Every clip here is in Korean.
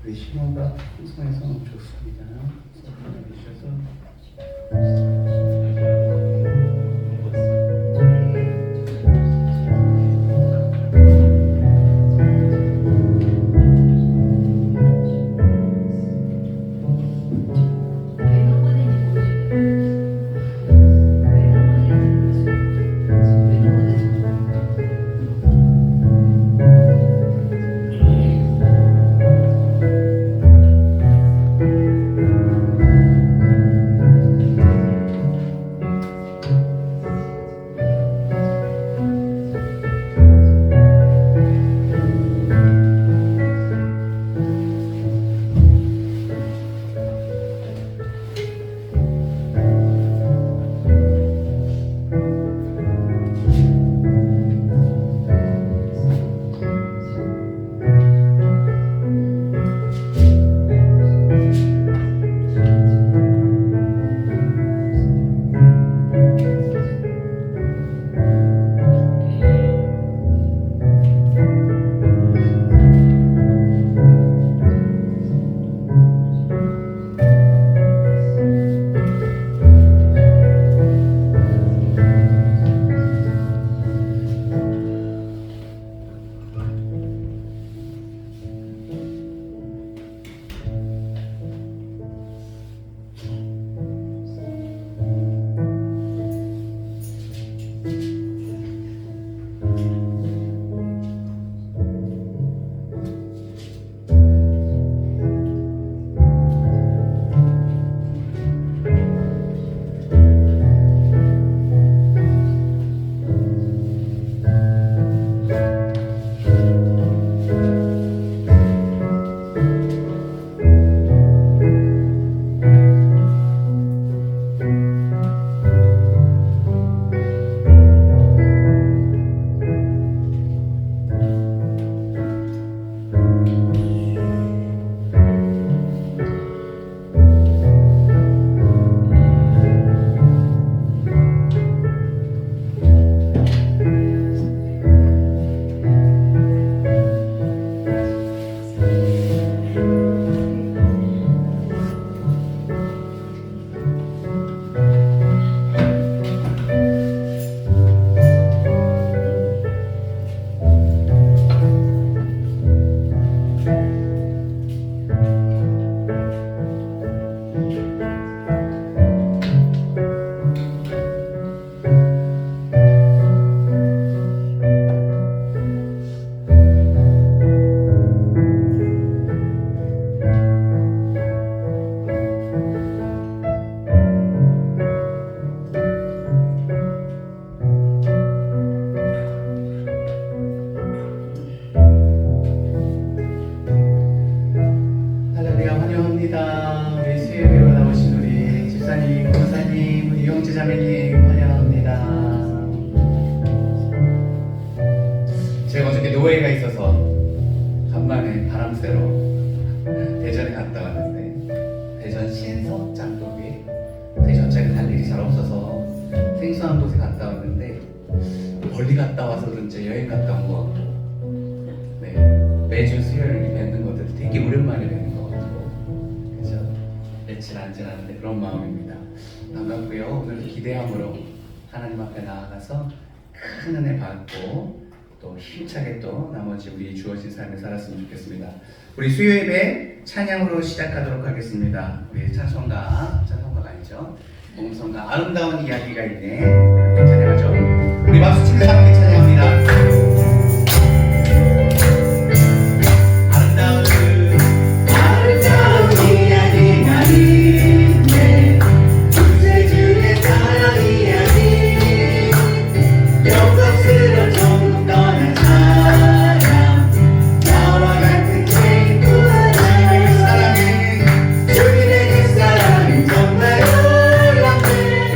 우리 신호가 풍성해서 너무 좋습니다. 해주셔서 할렐루야 환영합니다. 우리 수요예배로 나오신 우리 집사님, 권사님, 우리 이용재 자매님 환영합니다. 제가 어저께 노예가 있어서 간만에 바람 쐬러 대전에 갔다 왔는데 대전 신석장독에 대전차가 갈 일이 잘 없어서 생소한 곳에 갔다 왔는데 멀리 갔다 와서 그런지 여행 갔다 온 것 같고 매주 수요일 뵙는 것들 되게 오랜만에 뵙는 것 같고 그죠? 며칠 안 지났는데 그런 마음입니다. 반갑고요. 오늘도 기대함으로 하나님 앞에 나아가서 큰 은혜 받고 또 힘차게 또 나머지 우리 주어진 삶을 살았으면 좋겠습니다. 우리 수요 예배 찬양으로 시작하도록 하겠습니다. 우리 찬송가가 아니죠. 복음성가 아름다운 이야기가 있네. 찬양하죠. 우리 박수 치면서 함께 찬양합니다. 정말 놀랍네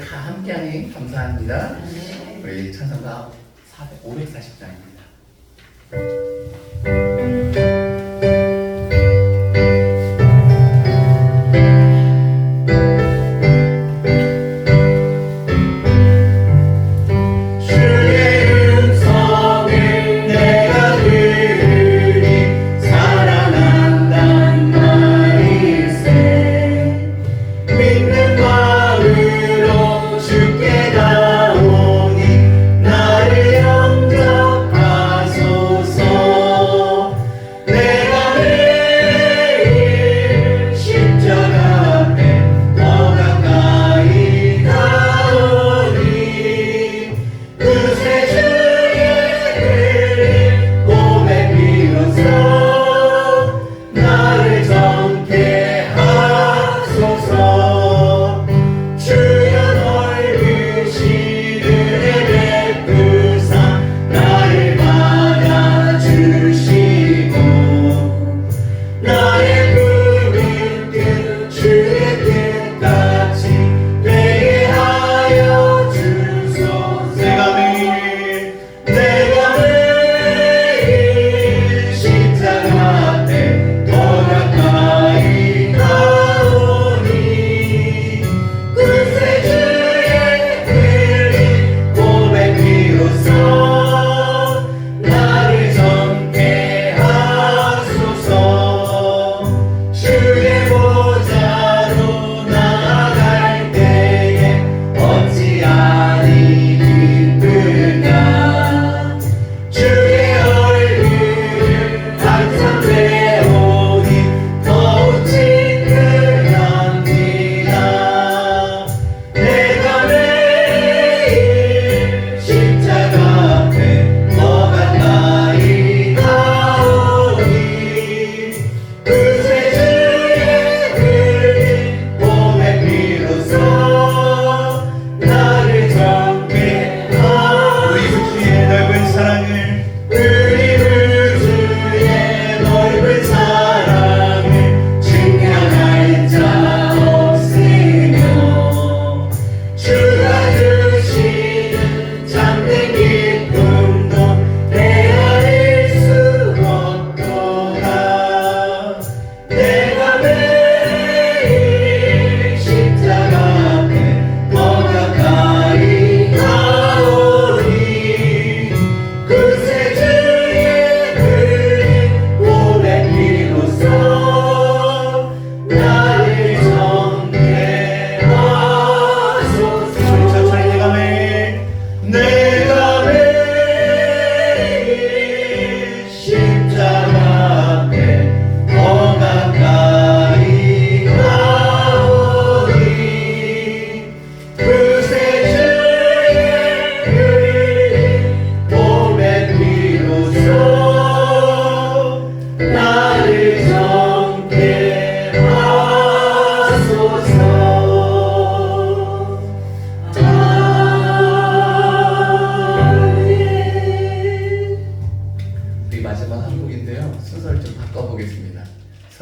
다 함께하니 감사합니다. 우리 찬송가 540장입니다.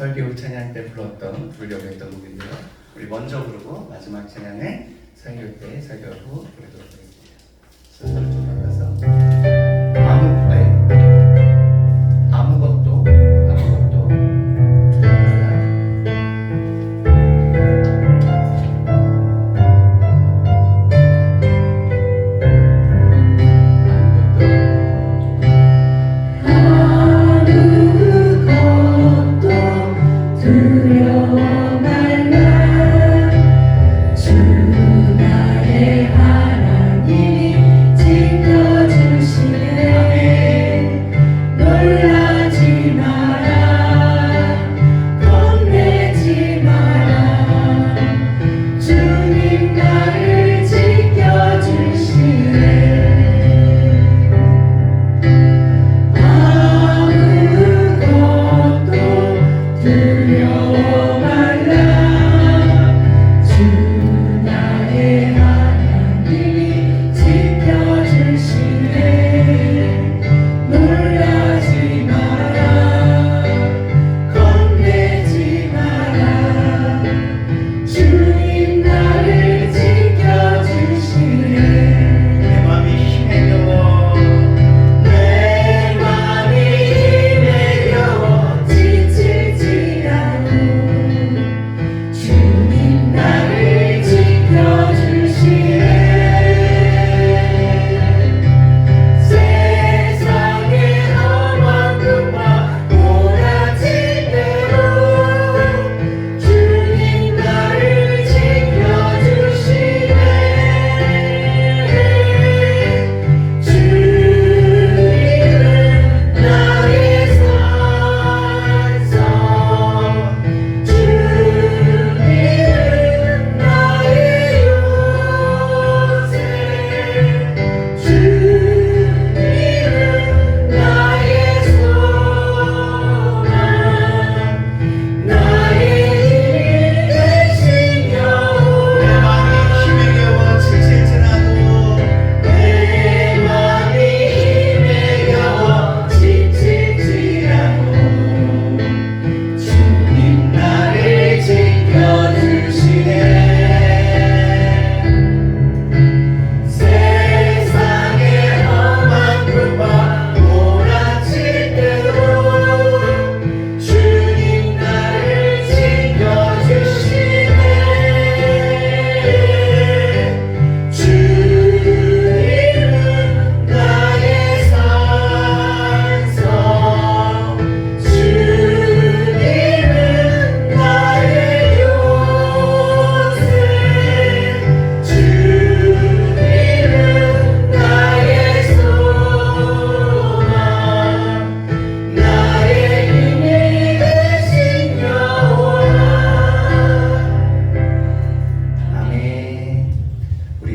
설교 찬양 때 불렀던 부르려고 했던 곡인데요. 우리 먼저 부르고 마지막 찬양에 설교 때 설교하고 부르도록 하겠습니다. 순서를 좀 바꿔서 아무것도 주 나의 하나님이 지켜주시니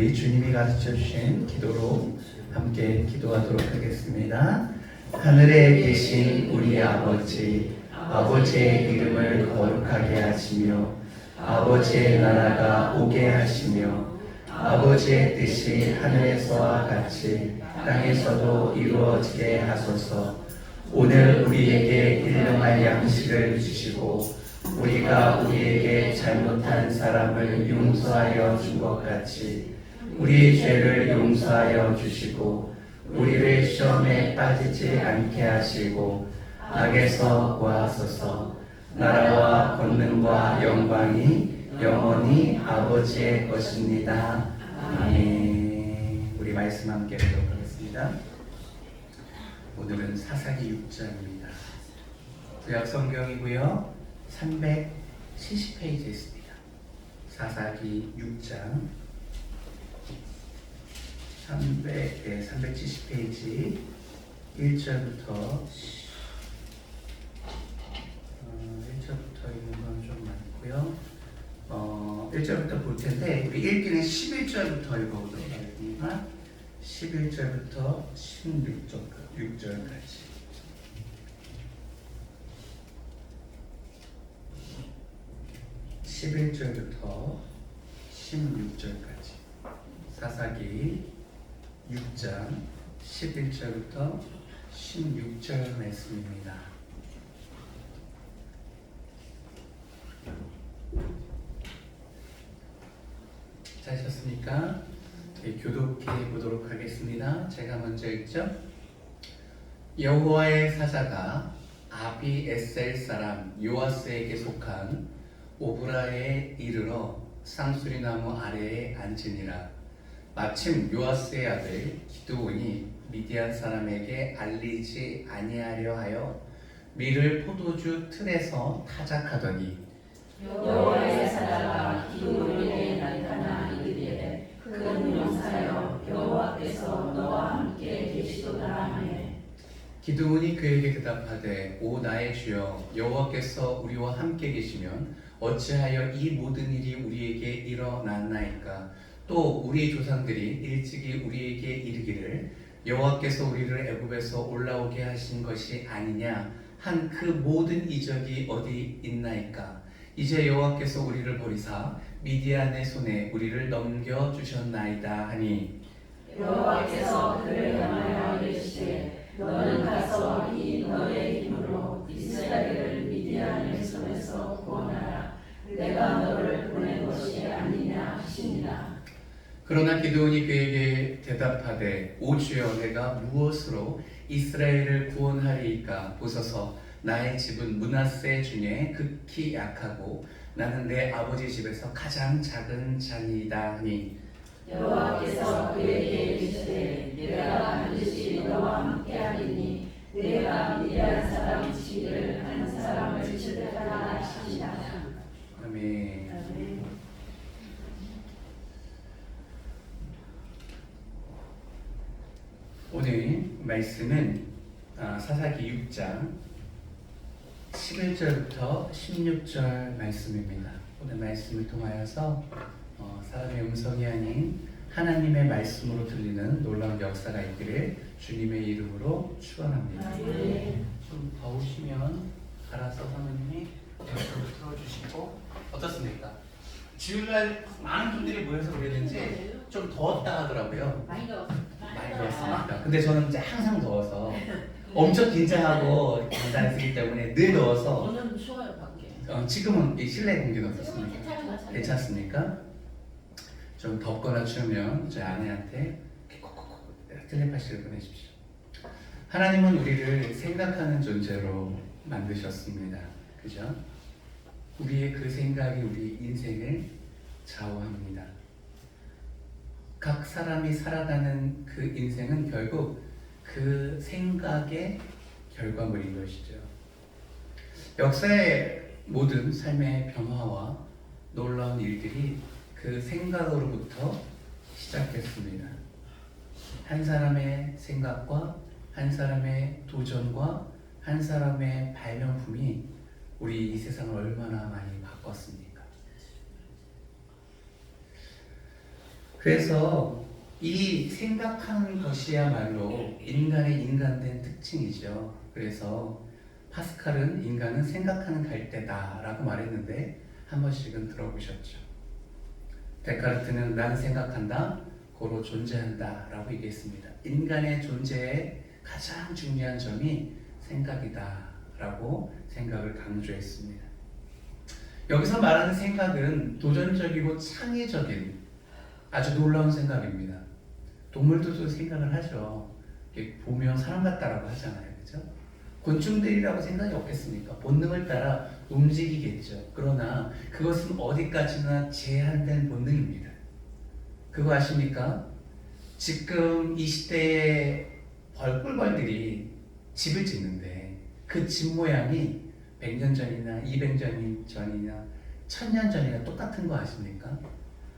우리 주님이 가르쳐 주신 기도로 함께 기도하도록 하겠습니다. 하늘에 계신 우리 아버지, 아버지의 이름을 거룩하게 하시며 아버지의 나라가 오게 하시며 아버지의 뜻이 하늘에서와 같이 땅에서도 이루어지게 하소서. 오늘 우리에게 일용할 양식을 주시고 우리가 우리에게 잘못한 사람을 용서하여 준 것 같이 우리의 죄를 용서하여 주시고 우리를 시험에 빠지지 않게 하시고 악에서 구하소서. 나라와 권능과 영광이 영원히 아버지의 것입니다. 아멘. 우리 말씀 함께 보도록 하겠습니다. 오늘은 사사기 6장입니다. 구약 성경이고요. 370페이지 있습니다. 사사기 6장 370페이지 1절부터 1절부터 있는 건 좀 많고요. 1절부터 볼 텐데 우리 읽기는 11절부터 읽어보도록 하겠습니다. 11절부터 16절까지. 11절부터 16절까지. 사사기 6장 11절부터 16절 말씀입니다. 잘하셨습니까? 교독해 보도록 하겠습니다. 제가 먼저 읽죠. 여호와의 사자가 아비에셀 사람 요아스에게 속한 오브라에 이르러 쌍수리나무 아래에 앉으니라. 마침 요아스의 아들 기드온이 미디안 사람에게 알리지 아니하려 하여 밀을 포도주 틀에서 타작하더니 여호와의 사자가 기드온에게 나타나 이르되 큰 용사여 여호와께서 너와 함께 계시도다 하매 기드온이 그에게 대답하되 오 나의 주여 여호와께서 우리와 함께 계시면 어찌하여 이 모든 일이 우리에게 일어났나이까. 또 우리 조상들이 일찍이 우리에게 이르기를 여호와께서 우리를 애굽에서 올라오게 하신 것이 아니냐 한 그 모든 이적이 어디 있나이까. 이제 여호와께서 우리를 버리사 미디안의 손에 우리를 넘겨 주셨나이다 하니 여호와께서 그를 향하여 이르시되 너는 가서 이 너의 힘으로 이스라엘을 미디안의 손에서 구원하라. 내가 너를 보낸 것이 아니냐 하시니라. 그러나 기드온이 그에게 대답하되 오 주여 내가 무엇으로 이스라엘을 구원하리이까. 보소서 나의 집은 므낫세 중에 극히 약하고 나는 내 아버지 집에서 가장 작은 자니이다 하니 여호와께서 그에게 이르시되 내가 반드시 너와 함께하리니 내가 미디안 사람 치기를 한 사람을 치르리라 하시니라. 아멘. 오늘 말씀은 사사기 6장 11절부터 16절 말씀입니다. 오늘 말씀을 통하여서 사람의 음성이 아닌 하나님의 말씀으로 들리는 놀라운 역사가 있기를 주님의 이름으로 축원합니다. 좀 더우시면 알아서 사모님이 틀어주시고 어떻습니까? 주일날 많은 분들이 모여서 그랬는지 좀 더웠다 하더라고요. 많이 더웠습니다. 많이 더웠습니다. 근데 저는 이제 항상 더워서 엄청 긴장하고 장단을 쓰기 때문에 늘 더워서 오늘은 추워요 밖에. 지금은 이 실내 공기는 지금은 어떻습니까? 괜찮은 것 같아요. 괜찮습니까? 좀 덥거나 추우면 저희 아내한테 콕콕콕 텔레파시를 보내십시오. 하나님은 우리를 생각하는 존재로 만드셨습니다. 그죠? 우리의 그 생각이 우리 인생을 좌우합니다. 각 사람이 살아가는 그 인생은 결국 그 생각의 결과물인 것이죠. 역사의 모든 삶의 변화와 놀라운 일들이 그 생각으로부터 시작했습니다. 한 사람의 생각과 한 사람의 도전과 한 사람의 발명품이 우리 이 세상을 얼마나 많이 바꿨습니까? 그래서 이 생각하는 것이야말로 인간의 인간된 특징이죠. 그래서 파스칼은 인간은 생각하는 갈대다라고 말했는데 한 번씩은 들어보셨죠. 데카르트는 나는 생각한다, 고로 존재한다 라고 얘기했습니다. 인간의 존재의 가장 중요한 점이 생각이다 라고 생각을 강조했습니다. 여기서 말하는 생각은 도전적이고 창의적인 아주 놀라운 생각입니다. 동물들도 생각을 하죠. 보면 사람 같다라고 하잖아요. 그죠? 곤충들이라고 생각이 없겠습니까? 본능을 따라 움직이겠죠. 그러나 그것은 어디까지나 제한된 본능입니다. 그거 아십니까? 지금 이 시대의 벌꿀벌들이 집을 짓는데 그 집 모양이 100년 전이나 200년 전이나 1000년 전이나 똑같은 거 아십니까?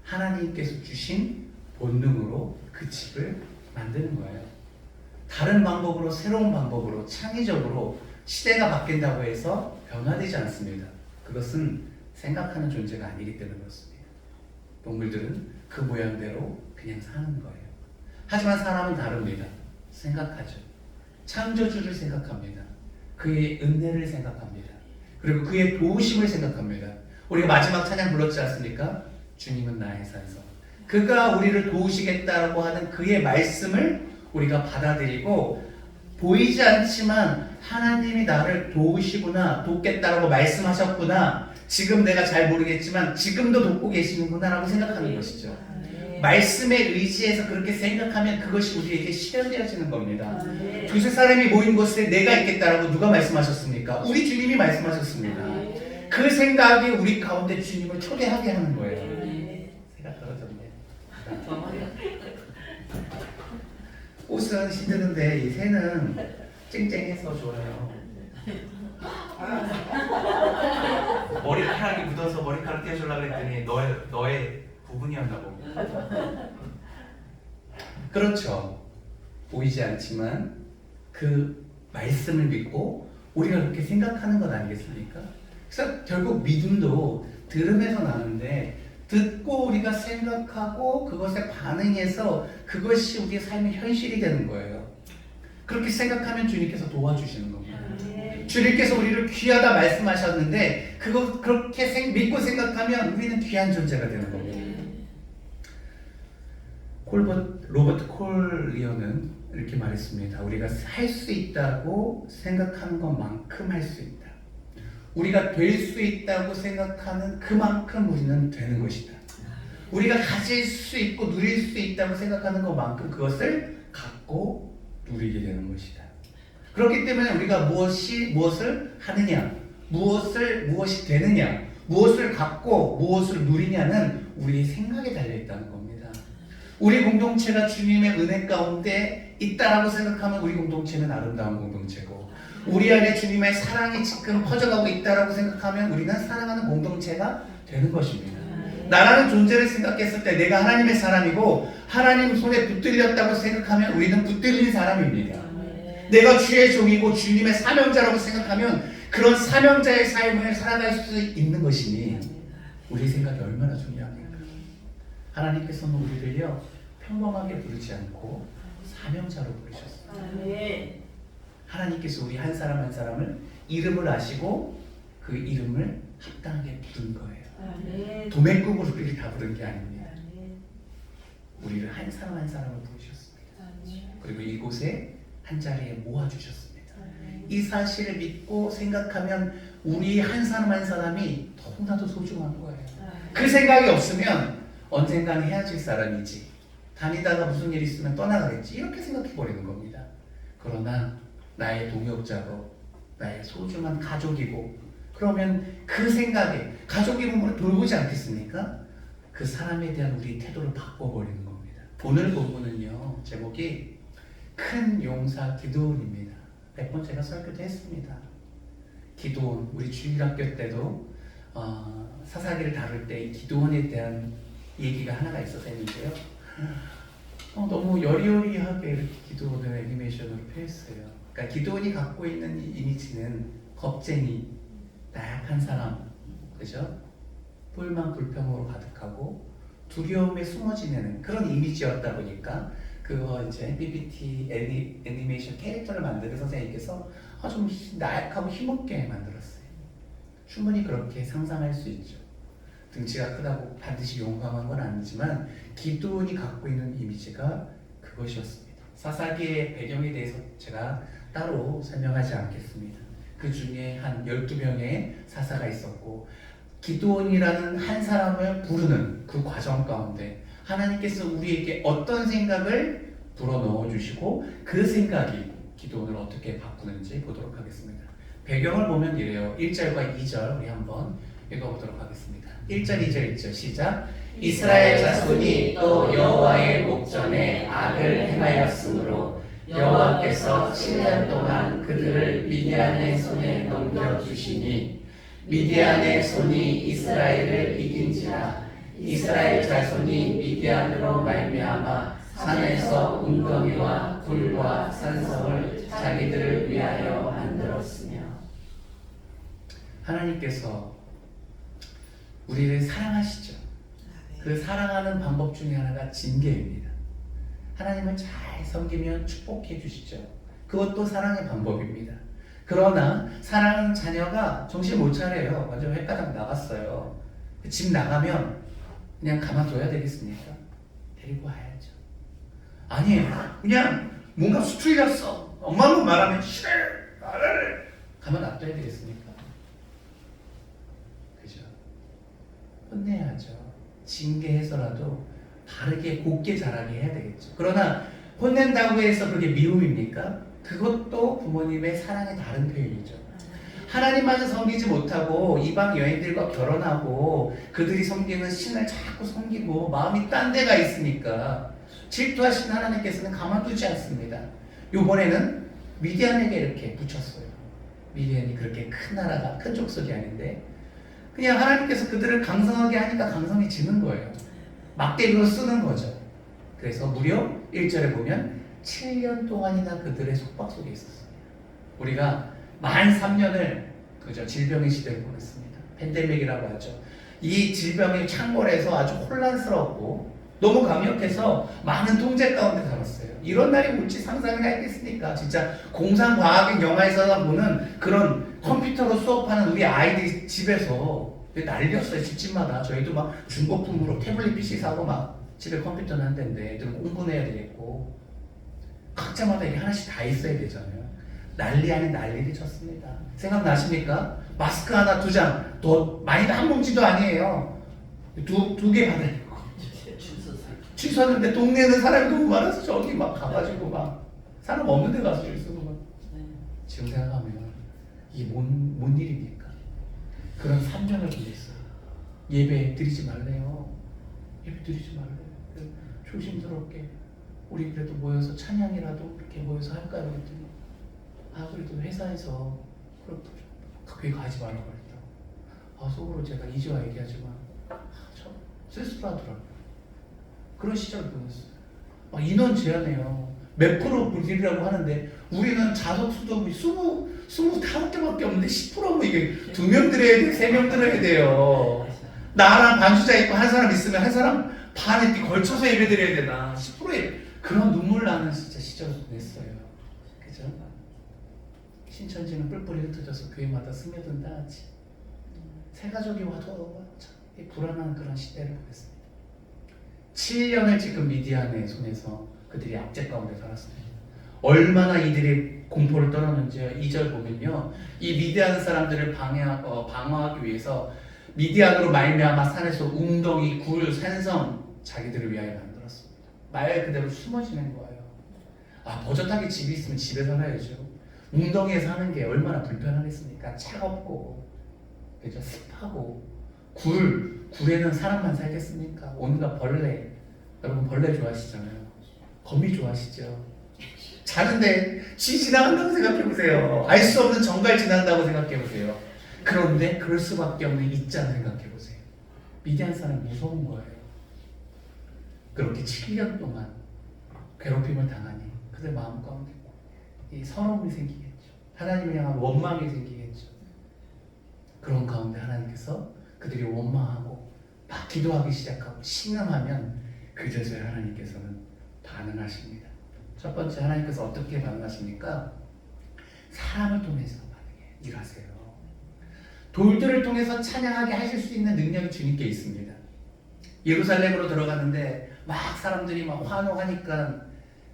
하나님께서 주신 본능으로 그 집을 만드는 거예요. 다른 방법으로, 새로운 방법으로, 창의적으로 시대가 바뀐다고 해서 변화되지 않습니다. 그것은 생각하는 존재가 아니기 때문에 그렇습니다. 동물들은 그 모양대로 그냥 사는 거예요. 하지만 사람은 다릅니다. 생각하죠. 창조주를 생각합니다. 그의 은혜를 생각합니다. 그리고 그의 도우심을 생각합니다. 우리가 마지막 찬양 불렀지 않습니까? 주님은 나의 산성. 그가 우리를 도우시겠다고 하는 그의 말씀을 우리가 받아들이고 보이지 않지만 하나님이 나를 도우시구나, 돕겠다라고 말씀하셨구나, 지금 내가 잘 모르겠지만 지금도 돕고 계시는구나 라고 생각하는 것이죠. 말씀에 의지해서 그렇게 생각하면 그것이 우리에게 실현되어지는 겁니다. 두세 사람이 모인 곳에 내가 있겠다라고 누가 말씀하셨습니까? 우리 주님이 말씀하셨습니다. 그 생각이 우리 가운데 주님을 초대하게 하는 거예요. 새가 떨어졌네. 꽃은 시드는데 이 새는 쨍쨍해서 좋아요. 머리카락이 묻어서 머리카락 떼주려고 했더니 너의 부분이었나 보고. 그렇죠. 보이지 않지만 그 말씀을 믿고 우리가 그렇게 생각하는 것 아니겠습니까? 그래서 결국 믿음도 들음에서 나는데 듣고 우리가 생각하고 그것에 반응해서 그것이 우리의 삶의 현실이 되는 거예요. 그렇게 생각하면 주님께서 도와주시는 겁니다. 주님께서 우리를 귀하다 말씀하셨는데 그렇게 믿고 생각하면 우리는 귀한 존재가 되는 겁니다. 로버트 콜리어는 이렇게 말했습니다. 우리가 할 수 있다고 생각하는 것만큼 할 수 있다. 우리가 될 수 있다고 생각하는 그만큼 우리는 되는 것이다. 우리가 가질 수 있고 누릴 수 있다고 생각하는 것만큼 그것을 갖고 누리게 되는 것이다. 그렇기 때문에 우리가 무엇을 하느냐, 무엇이 되느냐, 무엇을 갖고 무엇을 누리냐는 우리의 생각에 달려있다는 겁니다. 우리 공동체가 주님의 은혜 가운데 있다라고 생각하면 우리 공동체는 아름다운 공동체고, 우리 안에 주님의 사랑이 지금 퍼져가고 있다라고 생각하면 우리는 사랑하는 공동체가 되는 것입니다. 나라는 존재를 생각했을 때 내가 하나님의 사람이고 하나님 손에 붙들렸다고 생각하면 우리는 붙들린 사람입니다. 내가 주의 종이고 주님의 사명자라고 생각하면 그런 사명자의 삶을 살아갈 수 있는 것이니 우리 생각이 얼마나 중요합니까? 하나님께서는 우리를요 평범하게 부르지 않고 사명자로 부르셨습니다. 하나님께서 우리 한 사람 한 사람을 이름을 아시고 그 이름을 합당하게 부른 거예요. 도매급으로 우리를 다 부른 게 아닙니다. 우리를 한 사람 한 사람을 부르셨습니다. 그리고 이곳에 한 자리에 모아주셨습니다. 이 사실을 믿고 생각하면 우리 한 사람 한 사람이 너무나도 소중한 거예요. 그 생각이 없으면 언젠가는 헤어질 사람이지, 다니다가 무슨 일 있으면 떠나가겠지, 이렇게 생각해 버리는 겁니다. 그러나 나의 동역자고 나의 소중한 가족이고, 그러면 그 생각에 가족이 보면 돌보지 않겠습니까? 그 사람에 대한 우리 태도를 바꿔버리는 겁니다. 오늘 본문은요 제목이 큰 용사 기드온입니다. 몇 번 제가 설교도 했습니다. 기드온, 우리 주일학교 때도 사사기를 다룰 때 기드온에 대한 얘기가 하나가 있어서 했는데요. 너무 여리여리하게 이렇게 기드온을 애니메이션으로 표했어요. 그러니까 기드온이 갖고 있는 이미지는 겁쟁이, 나약한 사람, 그죠? 뿔만 불평으로 가득하고 두려움에 숨어 지내는 그런 이미지였다 보니까 그거 이제 PPT 애니메이션 캐릭터를 만드는 선생님께서 좀 나약하고 힘없게 만들었어요. 충분히 그렇게 상상할 수 있죠. 등치가 크다고 반드시 용감한 건 아니지만 기드온이 갖고 있는 이미지가 그것이었습니다. 사사기의 배경에 대해서 제가 따로 설명하지 않겠습니다. 그 중에 한 12명의 사사가 있었고 기드온이라는 한 사람을 부르는 그 과정 가운데 하나님께서 우리에게 어떤 생각을 불어넣어 주시고 그 생각이 기드온을 어떻게 바꾸는지 보도록 하겠습니다. 배경을 보면 이래요. 1절과 2절 우리 한번 읽어보도록 하겠습니다. 1절, 2절, 1절 시작. 이스라엘 자손이 또 여호와의 목전에 악을 행하였으므로 여호와께서 7년 동안 그들을 미디안의 손에 넘겨주시니 미디안의 손이 이스라엘을 이긴지라 이스라엘 자손이 미디안으로 말미암아 산에서 웅덩이와 굴과 산성을 자기들을 위하여 만들었으며 하나님께서 우리를 사랑하시죠. 그 사랑하는 방법 중에 하나가 징계입니다. 하나님을 잘 섬기면 축복해 주시죠. 그것도 사랑의 방법입니다. 그러나 사랑하는 자녀가 정신 못 차려요. 완전 횟가닥 나갔어요. 집 나가면 그냥 가만둬야 되겠습니까? 데리고 와야죠. 아니에요. 그냥 뭔가 수틀렸어. 엄마는 말하면 싫어. 가만 놔둬야 되겠습니까? 그죠? 혼내야죠. 징계해서라도 바르게 곱게 자라게 해야 되겠죠. 그러나 혼낸다고 해서 그게 미움입니까? 그것도 부모님의 사랑의 다른 표현이죠. 하나님만을 섬기지 못하고 이방 여인들과 결혼하고 그들이 섬기는 신을 자꾸 섬기고 마음이 딴 데가 있으니까 질투하신 하나님께서는 가만두지 않습니다. 요번에는 미디안에게 이렇게 붙였어요. 미디안이 그렇게 큰 나라가 큰 족속이 아닌데 그냥 하나님께서 그들을 강성하게 하니까 강성이 지는 거예요. 막대기로 쓰는 거죠. 그래서 무려 1절에 보면 7년 동안이나 그들의 속박 속에 있었어요. 우리가 만 3년을 그죠 질병의 시대를 보냈습니다. 팬데믹이라고 하죠. 이 질병이 창궐해서 아주 혼란스럽고 너무 강력해서 많은 통제 가운데 살았어요. 이런 날이 올지 상상이나 했겠습니까? 진짜 공상과학의 영화에서 보는 그런 컴퓨터로 수업하는 우리 아이들이 집에서 난리였어요. 집집마다. 저희도 막 중고품으로 태블릿 PC 사고 막 집에 컴퓨터는 한 대인데 애들은 공부해야 되겠고 각자마다 이게 하나씩 다 있어야 되잖아요. 난리 아닌 난리를 쳤습니다. 생각나십니까? 마스크 하나 2장 더 많이 한 뭉치도 아니에요. 두 개 받아야 되고 취소하는데 동네에는 사람이 너무 많아서 저기 막 가가지고 막 사람 없는 데 가서 줄 쓰고 막 지금 생각하면 이게 뭔 일입니까? 그런 3년을 보냈어요. 예배 드리지 말래요. 예배 드리지 말래요. 조심스럽게 우리 그래도 모여서 찬양이라도 이렇게 모여서 할까요? 그랬더니 그래도 회사에서 그렇다 그게 가지 말라고 그랬다고. 속으로 제가 이제와 얘기하지만 참 쓸쓸하더라고요. 그런 시절을 보냈어요. 막 인원 제한해요. 몇 프로 드리라고 하는데 우리는 자석수도 25개밖에 없는데 10%면 이게 2명 드려야 돼, 3명 드려야 돼요. 나랑 반주자 있고 한 사람 있으면 한 사람 반 이렇게 걸쳐서 예배 드려야 되나. 10%에 그런 눈물 나는 진짜 시절을 보냈어요. 그죠? 신천지는 뿔뿔이 흩어져서 교회마다 스며든다 하지. 새 가족이 와도 참 불안한 그런 시대를 보냈습니다. 7년을 지금 미디안의 손에서 그들이 압제 가운데 살았습니다. 얼마나 이들이 공포를 떨었는지요. 2절 보면요. 이 미디안 사람들을 방어하기 위해서 미디안으로 말미암아 산에서 웅덩이, 굴, 산성 자기들을 위하여 만들었습니다. 말 그대로 숨어지는 거예요. 버젓하게 집이 있으면 집에 살아야죠. 웅덩이에 사는 게 얼마나 불편하겠습니까? 차갑고 그죠? 습하고 굴에는 사람만 살겠습니까? 온갖 벌레. 여러분 벌레 좋아하시잖아요. 거미 좋아하시죠? 자는데 쥐 지나간다고 생각해보세요. 알 수 없는 정갈 지난다고 생각해보세요. 그런데 그럴 수밖에 없는 입장 생각해보세요. 미디안 사람 무서운 거예요. 그렇게 7년 동안 괴롭힘을 당하니 그들 마음 가운데 이 서러움이 생기겠죠. 하나님을 향한 원망이 생기겠죠. 그런 가운데 하나님께서 그들이 원망하고 막 기도하기 시작하고 신음하면 그제서야 하나님께서는 반응하십니다. 첫 번째, 하나님께서 어떻게 반응하십니까? 사람을 통해서 일하세요. 돌들을 통해서 찬양하게 하실 수 있는 능력이 주님께 있습니다. 예루살렘으로 들어가는데 막 사람들이 막 환호하니까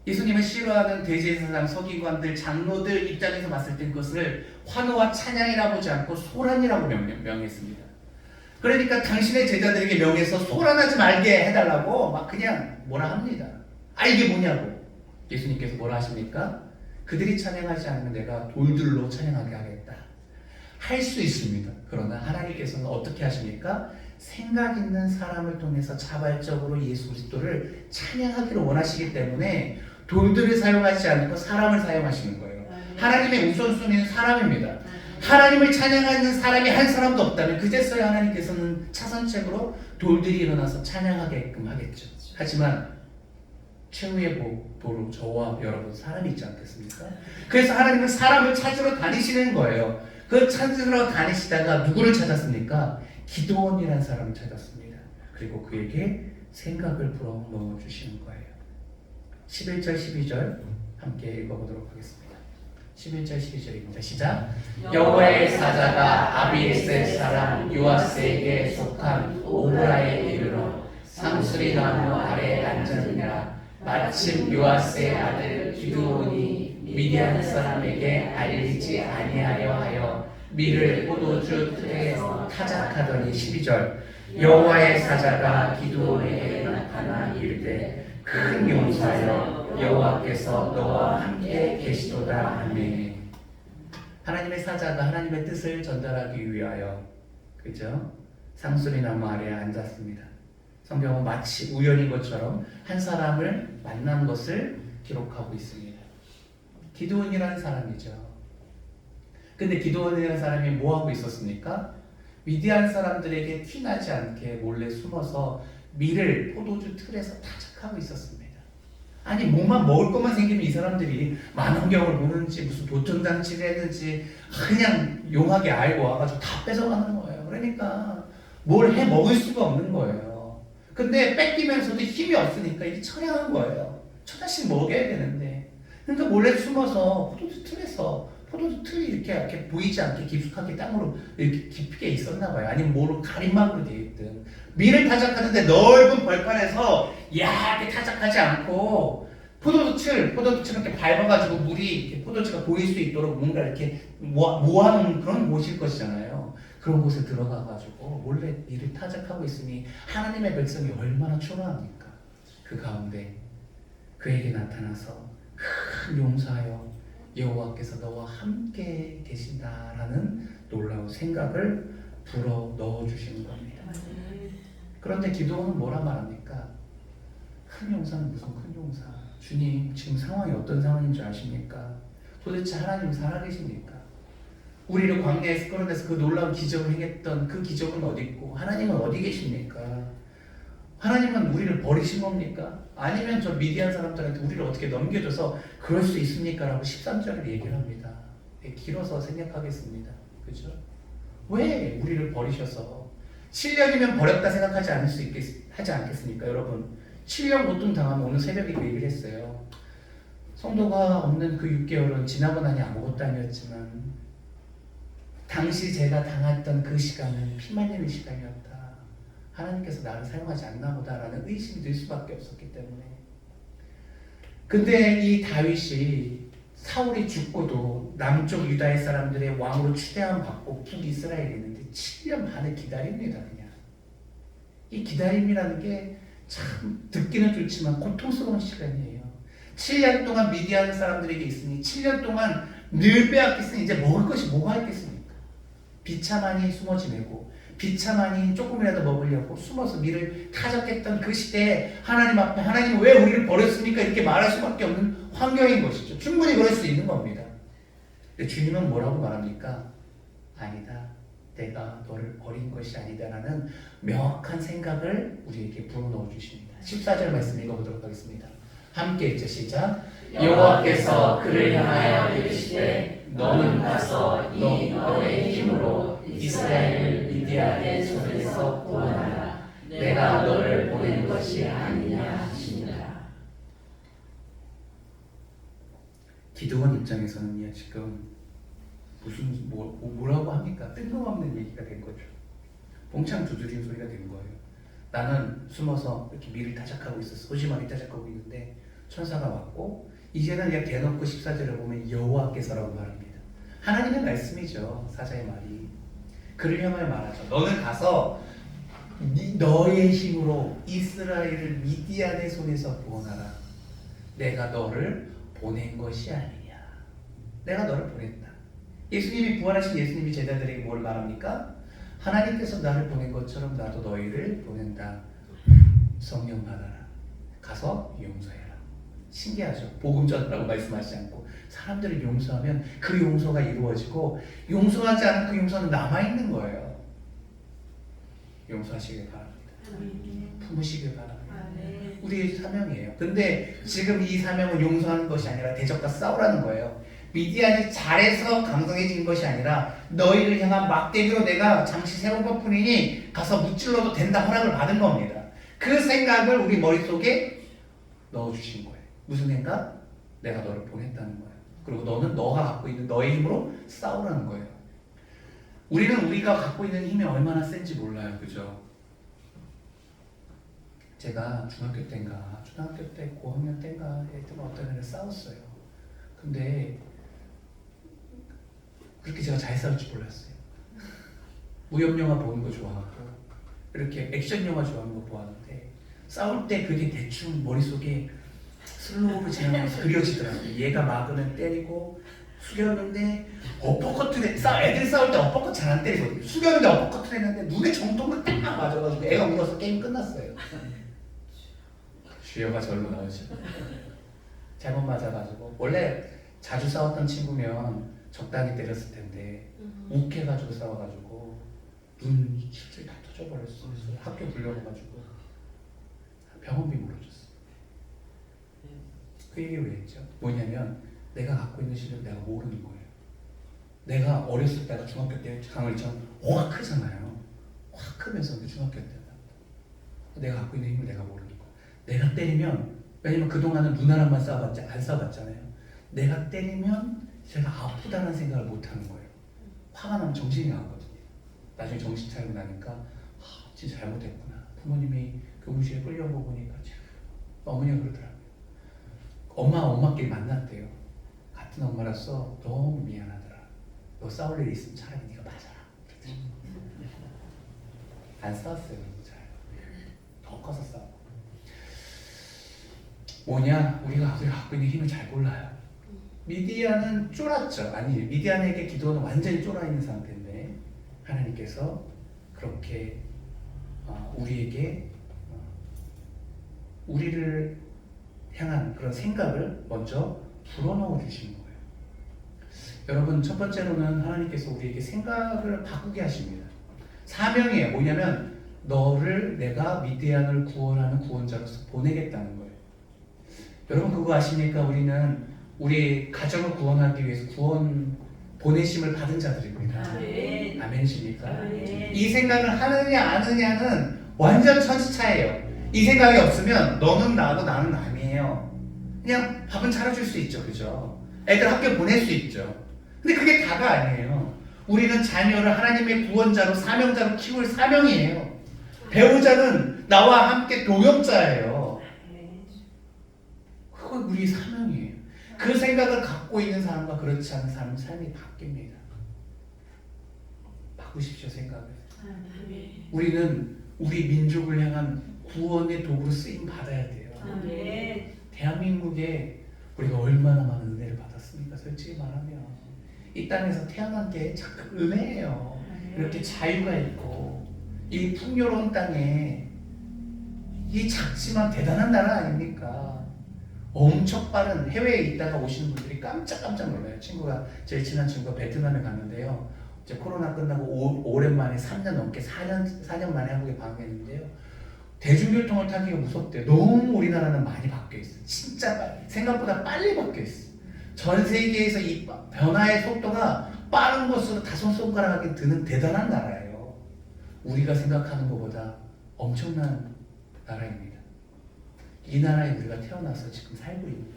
예수님을 싫어하는 대제사장, 서기관들, 장로들 입장에서 봤을 때 그것을 환호와 찬양이라 보지 않고 소란이라고 명했습니다. 그러니까 당신의 제자들에게 명해서 소란하지 말게 해달라고 막 그냥 뭐라 합니다. 이게 뭐냐고. 예수님께서 뭐라 하십니까? 그들이 찬양하지 않으면 내가 돌들로 찬양하게 하겠다. 할 수 있습니다. 그러나 하나님께서는 어떻게 하십니까? 생각 있는 사람을 통해서 자발적으로 예수 그리스도를 찬양하기를 원하시기 때문에 돌들을 사용하지 않고 사람을 사용하시는 거예요. 하나님의 우선순위는 사람입니다. 하나님을 찬양하는 사람이 한 사람도 없다면 그제서야 하나님께서는 차선책으로 돌들이 일어나서 찬양하게끔 하겠죠. 하지만 최후의 보로 저와 여러분 사람이 있지 않겠습니까? 그래서 하나님은 사람을 찾으러 다니시는 거예요. 그 찾으러 다니시다가 누구를 찾았습니까? 기드온이라는 사람을 찾았습니다. 그리고 그에게 생각을 불어 넣어주시는 거예요. 11절 12절 함께 읽어보도록 하겠습니다. 11절 12절입니다. 시작. 여호와의 사자가 아비에셀 사람 요아스에게 속한 오브라에 이르러 상수리 나무 아래에 앉았느니라. 마침 요아스의 아들 기드온이 미디안 사람에게 알리지 아니하려 하여 밀을 포도주 틀에서 타작하더니 12절. 여호와의 사자가 기드온에게 나타나 이르되 큰 용사여 여호와께서 너와 함께 계시도다. 아멘. 하나님의 사자가 하나님의 뜻을 전달하기 위하여 그죠? 상수리 나무 아래에 앉았습니다. 성경은 마치 우연인 것처럼 한 사람을 만난 것을 기록하고 있습니다. 기드온이라는 사람이죠. 근데 기드온이라는 사람이 뭐 하고 있었습니까? 미디안 사람들에게 티나지 않게 몰래 숨어서 밀을 포도주 틀에서 타작하고 있었습니다. 아니 뭐만 먹을 것만 생기면 이 사람들이 만원경을 보는지 무슨 도청장치를 했는지 그냥 용하게 알고 와가지고 다 뺏어가는 거예요. 그러니까 뭘 해 먹을 수가 없는 거예요. 근데 뺏기면서도 힘이 없으니까 이게 처량한 거예요. 초다씩 먹여야 되는데 그러니까 몰래 숨어서 포도주 틀에서 포도주 틀이 이렇게 보이지 않게 깊숙하게 땅으로 이렇게 깊게 있었나 봐요. 아니면 뭐로 가림막으로 되어 있든 밀을 타작하는데 넓은 벌판에서 얇게 타작하지 않고 포도주를 이렇게 밟아가지고 물이 이렇게 포도주가 보일 수 있도록 뭔가 이렇게 모아놓은 그런 곳일 것이잖아요. 그런 곳에 들어가가지고 몰래 밀을 타작하고 있으니 하나님의 백성이 얼마나 초라합니까? 그 가운데 그에게 나타나서 큰 용사여 여호와께서 너와 함께 계신다라는 놀라운 생각을 불어 넣어주시는 겁니다. 그런데 기드온은 뭐라 말합니까? 큰 용사는 무슨 큰 용사? 주님 지금 상황이 어떤 상황인 줄 아십니까? 도대체 하나님 살아계십니까? 우리를 광야에서 끌어내서 그 놀라운 기적을 행했던 그 기적은 어디 있고 하나님은 어디 계십니까? 하나님은 우리를 버리신 겁니까? 아니면 저 미디안 사람들한테 우리를 어떻게 넘겨줘서 그럴 수 있습니까? 라고 13절을 얘기를 합니다. 길어서 생략하겠습니다. 그죠? 왜 우리를 버리셔서 7년이면 버렸다 생각하지 하지 않겠습니까? 여러분 7년 고통 당하면 오늘 새벽에 그 얘기를 했어요. 성도가 없는 그 6개월은 지나고 나니 아무것도 아니었지만 당시 제가 당했던 그 시간은 피 말리는 시간이었다. 하나님께서 나를 사용하지 않나 보다라는 의심이 들 수밖에 없었기 때문에. 근데 이 다윗이 사울이 죽고도 남쪽 유다의 사람들의 왕으로 추대함 받고 북이스라엘에 있는데 7년 반을 기다립니다. 그냥 이 기다림이라는 게 참 듣기는 좋지만 고통스러운 시간이에요. 7년 동안 미디안 사람들에게 있으니 7년 동안 늘 빼앗겼으니 이제 먹을 것이 뭐가 있겠습니까? 비참하니 숨어 지내고 비참하니 조금이라도 먹으려고 숨어서 밀을 타작했던 그 시대에 하나님 앞에 하나님 왜 우리를 버렸습니까? 이렇게 말할 수밖에 없는 환경인 것이죠. 충분히 그럴 수 있는 겁니다. 근데 주님은 뭐라고 말합니까? 아니다. 내가 너를 버린 것이 아니다라는 명확한 생각을 우리에게 불어넣어 주십니다. 14절 말씀 읽어보도록 하겠습니다. 함께 읽자. 시작. 여호와께서 그를 향하여 이르시되 너는 가서 너의 힘으로 이스라엘을 미디안의 손에서 구원하라. 내가 너를 보낸 것이 아니냐 하시니라. 기드온 입장에서는요, 지금 무슨 뭐라고 합니까? 뜬금없는 얘기가 된 거죠. 봉창 두드린 소리가 된 거예요. 나는 숨어서 이렇게 미를 타작하고 있었어. 소심하게 타작하고 있는데 천사가 왔고, 이제는 그냥 대놓고 14절에 보면 여호와께서라고 말합니다. 하나님의 말씀이죠. 사자의 말이. 그를 향하여 말하죠. 너는 가서 너의 힘으로 이스라엘을 미디안의 손에서 구원하라. 내가 너를 보낸 것이 아니냐. 내가 너를 보냈다. 예수님이 부활하신 예수님이 제자들에게 뭘 말합니까? 하나님께서 나를 보낸 것처럼 나도 너희를 보낸다. 성령 받아라. 가서 용서해라. 신기하죠? 복음 전하라고 말씀하시지 않고 사람들을 용서하면 그 용서가 이루어지고, 용서하지 않은 그 용서는 남아있는 거예요. 용서하시길 바랍니다. 품으시길 바랍니다. 우리의 사명이에요. 근데 지금 이 사명은 용서하는 것이 아니라 대적과 싸우라는 거예요. 미디안이 잘해서 강성해진 것이 아니라 너희를 향한 막대기로 내가 잠시 세운 것뿐이니 가서 무찔러도 된다 허락을 받은 겁니다. 그 생각을 우리 머릿속에 넣어주신 거예요. 무슨 생각? 내가 너를 보냈다는 거예요. 그리고 너는 너가 갖고 있는 너의 힘으로 싸우라는 거예요. 우리는 우리가 갖고 있는 힘이 얼마나 센지 몰라요. 그죠? 제가 중학교 때인가 초등학교 때 고학년 때인가 하여튼 어떤 애를 싸웠어요. 근데 그렇게 제가 잘 싸울 줄 몰랐어요. 무협영화 보는 거 좋아하고 이렇게 액션 영화 좋아하는 거 좋아하는데, 싸울 때 그게 대충 머릿속에 슬로우로 지나가면서 그려지더라고요. 얘가 막으면 때리고, 숙였는데 어퍼커트를 애들 싸울 때 어퍼커트 잘 안 때리거든요. 숙였는데 어퍼커트를 했는데 눈에 정통을 딱 맞아가지고 애가 울어서 게임 끝났어요. 주여가 절로 나오죠. 잘못 맞아가지고, 원래 자주 싸웠던 친구면 적당히 때렸을 텐데 욱해가지고 싸워가지고 눈 실제 다 터져버렸어. 학교 불려가가지고 병원비 물어줬어. 그 얘기 왜 했죠? 뭐냐면 내가 갖고 있는 실력 내가 모르는 거예요. 내가 어렸을 때가 중학교 때 강을처럼 확 크잖아요. 확 크면서 그 중학교 때 내가 갖고 있는 힘을 내가 모르는 거야. 내가 때리면, 왜냐면 그동안은 누나랑만 싸워봤지 안 싸워봤잖아요. 내가 때리면 제가 아프다는 생각을 못하는 거예요. 화가 나면 정신이 나거든요. 나중에 정신 차리고 나니까 진짜 잘못했구나. 부모님이 교무실에 끌려온 거 보니까 참, 어머니가 그러더라고요. 엄마끼리 만났대요. 같은 엄마라서 너무 미안하더라. 너 싸울 일 있으면 차라리 네가 맞아라. 안 싸웠어요. 잘. 더 커서 싸워. 뭐냐? 우리가 갖고 있는 힘을 잘 몰라요. 미디안은 쫄았죠. 아니, 미디안에게 기도는 완전히 쫄아있는 상태인데 하나님께서 그렇게 우리에게 우리를 향한 그런 생각을 먼저 불어넣어 주시는 거예요. 여러분, 첫 번째로는 하나님께서 우리에게 생각을 바꾸게 하십니다. 사명이에요. 뭐냐면 너를 내가 미디안을 구원하는 구원자로서 보내겠다는 거예요. 여러분 그거 아십니까? 우리는 우리 가정을 구원하기 위해서 구원 보내심을 받은 자들입니다. 아멘이십니까? 이 생각을 하느냐 안 하느냐는 완전 천지차예요. 이 생각이 없으면 너는 나고 나는 남이에요. 그냥 밥은 차려줄 수 있죠. 그죠? 애들 학교 보낼 수 있죠. 근데 그게 다가 아니에요. 우리는 자녀를 하나님의 구원자로 사명자로 키울 사명이에요. 배우자는 나와 함께 동역자예요. 그건 우리 사명이에요. 그 생각을 갖고 있는 사람과 그렇지 않은 사람은 삶이 바뀝니다. 바꾸십시오, 생각을. 우리는 우리 민족을 향한 구원의 도구로 쓰임 받아야 돼요. 대한민국에 우리가 얼마나 많은 은혜를 받았습니까? 솔직히 말하면 이 땅에서 태어난 게 참 은혜예요. 이렇게 자유가 있고 이 풍요로운 땅에 이 작지만 대단한 나라 아닙니까? 엄청 빠른, 해외에 있다가 오시는 분들이 깜짝 놀라요. 친구가, 제일 친한 친구가 베트남에 갔는데요. 이제 코로나 끝나고 오랜만에 3년 넘게 4년 만에 한국에 방문했는데요. 대중교통을 타기가 무섭대요. 너무 우리나라는 많이 바뀌어 있어요. 진짜 빨리, 생각보다 빨리 바뀌어 있어요. 전 세계에서 이 변화의 속도가 빠른 것으로 다섯 손가락에 드는 대단한 나라예요. 우리가 생각하는 것보다 엄청난 나라입니다. 이 나라에 우리가 태어나서 지금 살고 있는 거예요.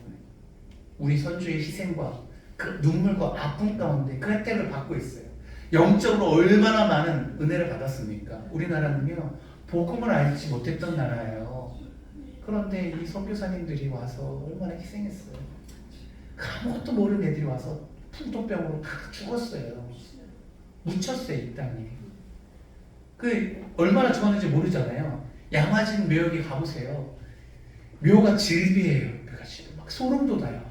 우리 선주의 희생과 그 눈물과 아픔 가운데 그 혜택을 받고 있어요. 영적으로 얼마나 많은 은혜를 받았습니까? 우리나라는요, 복음을 알지 못했던 나라예요. 그런데 이 선교사님들이 와서 얼마나 희생했어요. 아무것도 모르는 애들이 와서 풍토병으로 다 죽었어요. 묻혔어요, 이 땅에. 그 얼마나 좋았는지 모르잖아요. 양화진 묘역에 가보세요. 묘가 질비해요. 그러니까 지금 막 소름 돋아요.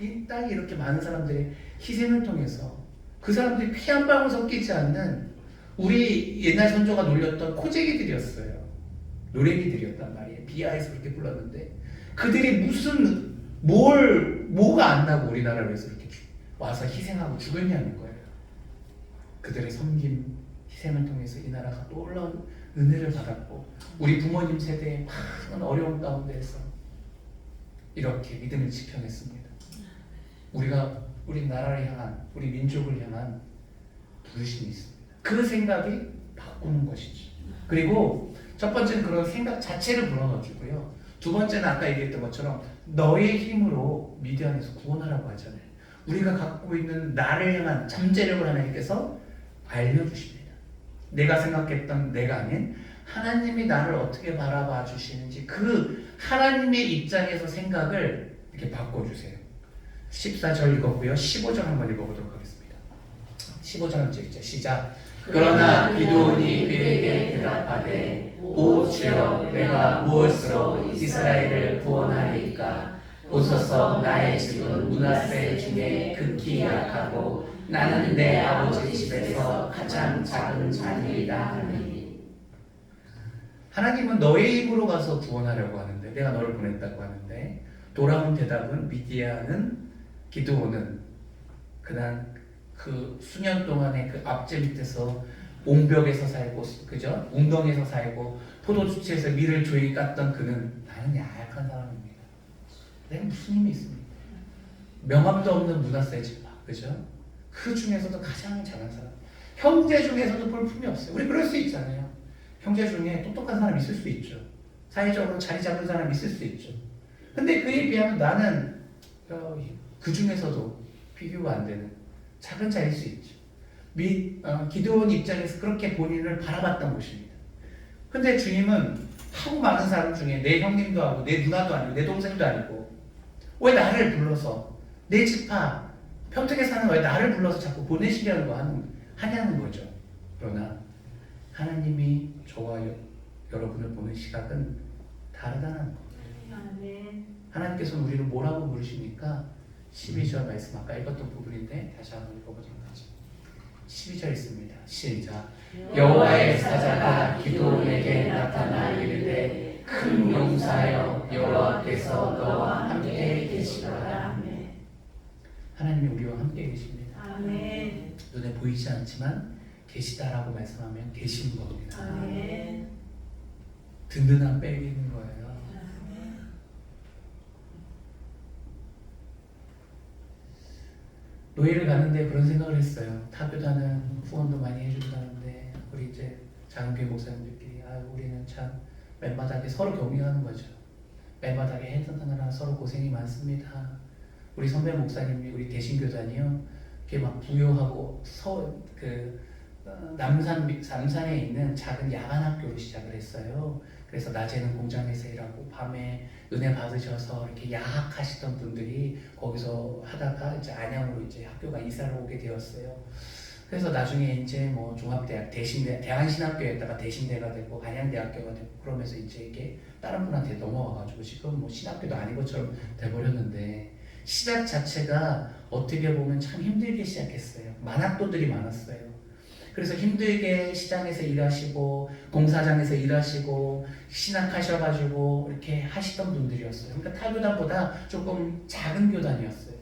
이 땅에 이렇게 많은 사람들의 희생을 통해서 그 사람들이 피 한 방울 섞이지 않는 우리 옛날 선조가 놀렸던 코제기들이었어요. 노래기들이었단 말이에요. 비하에서 그렇게 불렀는데 그들이 무슨 뭐가 안 나고 우리나라를 위해서 이렇게 와서 희생하고 죽었냐는 거예요. 그들의 섬김, 희생을 통해서 이 나라가 놀라운 은혜를 받았고 우리 부모님 세대의 많은 어려운 가운데에서 이렇게 믿음을 지켜냈습니다. 우리가 우리 나라를 향한, 우리 민족을 향한 부르심이 있습니다. 그 생각이 바꾸는 것이죠. 그리고 첫 번째는 그런 생각 자체를 불어넣어주고요. 두 번째는 아까 얘기했던 것처럼 너의 힘으로 미디안에서 구원하라고 하잖아요. 우리가 갖고 있는 나를 향한 잠재력을 하나님께서 알려주십니다. 내가 생각했던 내가 아닌 하나님이 나를 어떻게 바라봐 주시는지 그 하나님의 입장에서 생각을 이렇게 바꿔주세요. 14절 읽었고요. 15절 한번 읽어보도록 하겠습니다. 15절 읽자. 시작. 그러나 기드온이 그에게 대답하되 오 주여 내가 무엇으로 이스라엘을 구원하리까? 오소서 나의 집은 므낫세 중에 극히 약하고 나는 내 아버지 집에서 가장 작은 자니이다 하니. 하나님은 너의 힘으로 가서 구원하려고 하는데 내가 너를 보냈다고 하는데 돌아온 대답은 미디안은 기드온은 그날 그 수년 동안의 그 압제 밑에서 옹벽에서 살고 그죠? 웅덩이에서 살고 포도주치에서 밀을 조용히 깠던 그는 나는 약한 사람입니다. 내가 무슨 힘이 있습니까? 명함도 없는 므낫세 지파 그죠? 그 중에서도 가장 잘한 사람. 형제 중에서도 볼품이 없어요. 우리 그럴 수 있잖아요. 형제 중에 똑똑한 사람 있을 수 있죠. 사회적으로 자리 잡은 사람 있을 수 있죠. 근데 그에 비하면 나는 그 중에서도 비교가 안 되는 작은 자일 수 있죠. 기드온 입장에서 그렇게 본인을 바라봤던 것입니다. 근데 주님은 하고 많은 사람 중에 내 형님도 하고 내 누나도 아니고 내 동생도 아니고 왜 나를 불러서 내 지파 평택에 사는 왜 나를 불러서 자꾸 보내시려는 거 하냐는 거죠. 그러나 하나님이 저와 여러분을 보는 시각은 다르다는 거예요. 하나님께서는 우리를 뭐라고 부르십니까? 12절 말씀 아까 읽었던 부분인데 다시 한번 읽어보도록 하죠. 12절 있습니다. 시작. 여호와의 사자가 기드온에게 나타나 이르되 큰 용사여 여호와께서 너와 함께 계시더라. 하나님이 우리와 함께 계십니다. 아멘. 눈에 보이지 않지만 계시다라고 말씀하면 계시는 겁니다. 아멘. 든든한 백이 있는 거예요. 노예를 가는데 그런 생각을 했어요. 타교단은 후원도 많이 해준다는데 우리 이제 작은 교회 목사님들끼리 우리는 참 맨바닥에 서로 격려하는 거죠. 맨바닥에 해산하느라 서로 고생이 많습니다. 우리 선배 목사님이 우리 대신교단이요, 이렇게 막 부요하고 남산에 있는 작은 야간 학교로 시작을 했어요. 그래서 낮에는 공장에서 일하고 밤에 은혜 받으셔서 이렇게 야학하시던 분들이 거기서 하다가 이제 안양으로 이제 학교가 이사를 오게 되었어요. 그래서 나중에 이제 뭐 종합대학 대한신학교에다가 대신대가 되고 안양대학교가 되고 그러면서 이제 이게 다른 분한테 넘어와가지고 지금 뭐 신학교도 아닌 것처럼 돼버렸는데 시작 자체가 어떻게 보면 참 힘들게 시작했어요. 만학도들이 많았어요. 그래서 힘들게 시장에서 일하시고 공사장에서 일하시고 신학하셔가지고 이렇게 하시던 분들이었어요. 그러니까 타교단보다 조금 작은 교단이었어요.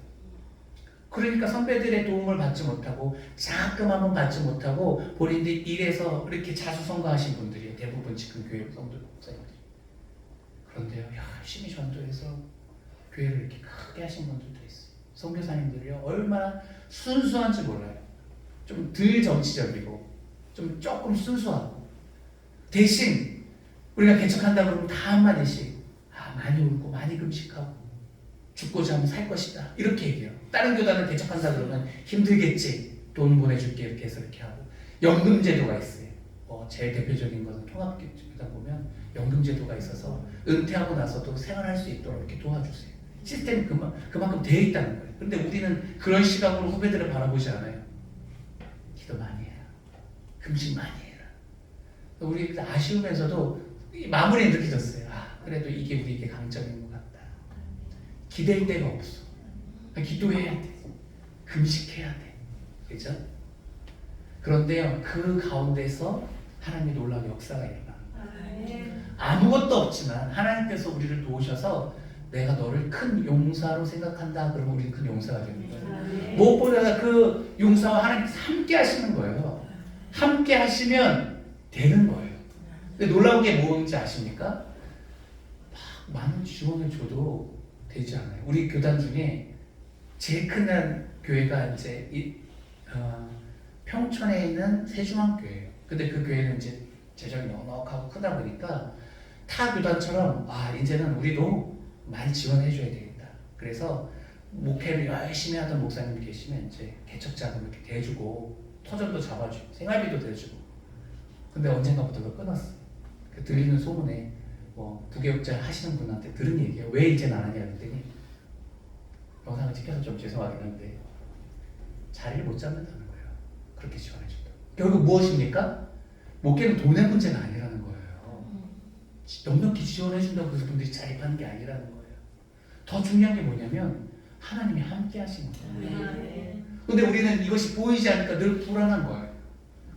그러니까 선배들의 도움을 받지 못하고 자금함은 받지 못하고 본인들이 일해서 이렇게 자수성가하신 분들이 대부분 지금 교회 성도 목사님들. 그런데요, 열심히 전도해서 교회를 이렇게 크게 하신 분들도 있어요. 선교사님들이요, 얼마나 순수한지 몰라요. 좀 덜 정치적이고 좀 조금 순수하고 대신 우리가 개척한다 그러면 다 한마디씩 많이 울고 많이 금식하고 죽고자 하면 살 것이다 이렇게 얘기해요. 다른 교단을 개척한다 그러면 힘들겠지, 돈 보내줄게 이렇게 해서 이렇게 하고, 연금 제도가 있어요. 제일 대표적인 것은 통합교단 보면 연금 제도가 있어서 은퇴하고 나서도 생활할 수 있도록 이렇게 도와주세요. 시스템이 그만큼 되어 있다는 거예요. 근데 우리는 그런 시각으로 후배들을 바라보지 않아요. 기도 많이 해라, 금식 많이 해라. 우리 아쉬우면서도 마무리에 느껴졌어요. 그래도 이게 우리에게 강점인 것 같다. 기댈 데가 없어. 기도해야 돼, 금식해야 돼, 그죠? 그런데요, 그 가운데서 하나님의 놀라운 역사가 일어나. 아무것도 없지만 하나님께서 우리를 도우셔서 내가 너를 큰 용사로 생각한다 그러면 우리는 큰 용사가 되는 거예요. 무엇보다 그 용사와 하나님께서 함께 하시는 거예요. 함께 하시면 되는 거예요. 근데 놀라운 게 뭔지 아십니까? 막 많은 지원을 줘도 되지 않아요. 우리 교단 중에 제일 큰 교회가 이제 평촌에 있는 세중앙교회예요. 근데 그 교회는 이제 재정이 넉넉하고 크다 보니까 타 교단처럼 이제는 우리도 많이 지원해줘야 되겠다. 그래서 목회를 열심히 하던 목사님이 계시면 이제 개척 자금을 이렇게 대주고 터전도 잡아주고 생활비도 대주고. 근데 언젠가부터 그걸 끊었어. 그 들리는 소문에 부교육자 하시는 분한테 들은 얘기예요. 왜 이제는 안 하냐 그랬더니, 영상을 찍혀서 좀 죄송하긴 한데 자리를 못 잡는다는 거예요. 그렇게 지원해준다. 결국 무엇입니까? 목회는 돈의 문제가 아니라는 거예요. 넉넉히 지원해준다고 그래서 분들이 자립하는 게 아니라는 거예요. 더 중요한 게 뭐냐면 하나님이 함께 하시는 거예요. 근데 우리는 이것이 보이지 않으니까 늘 불안한 거예요.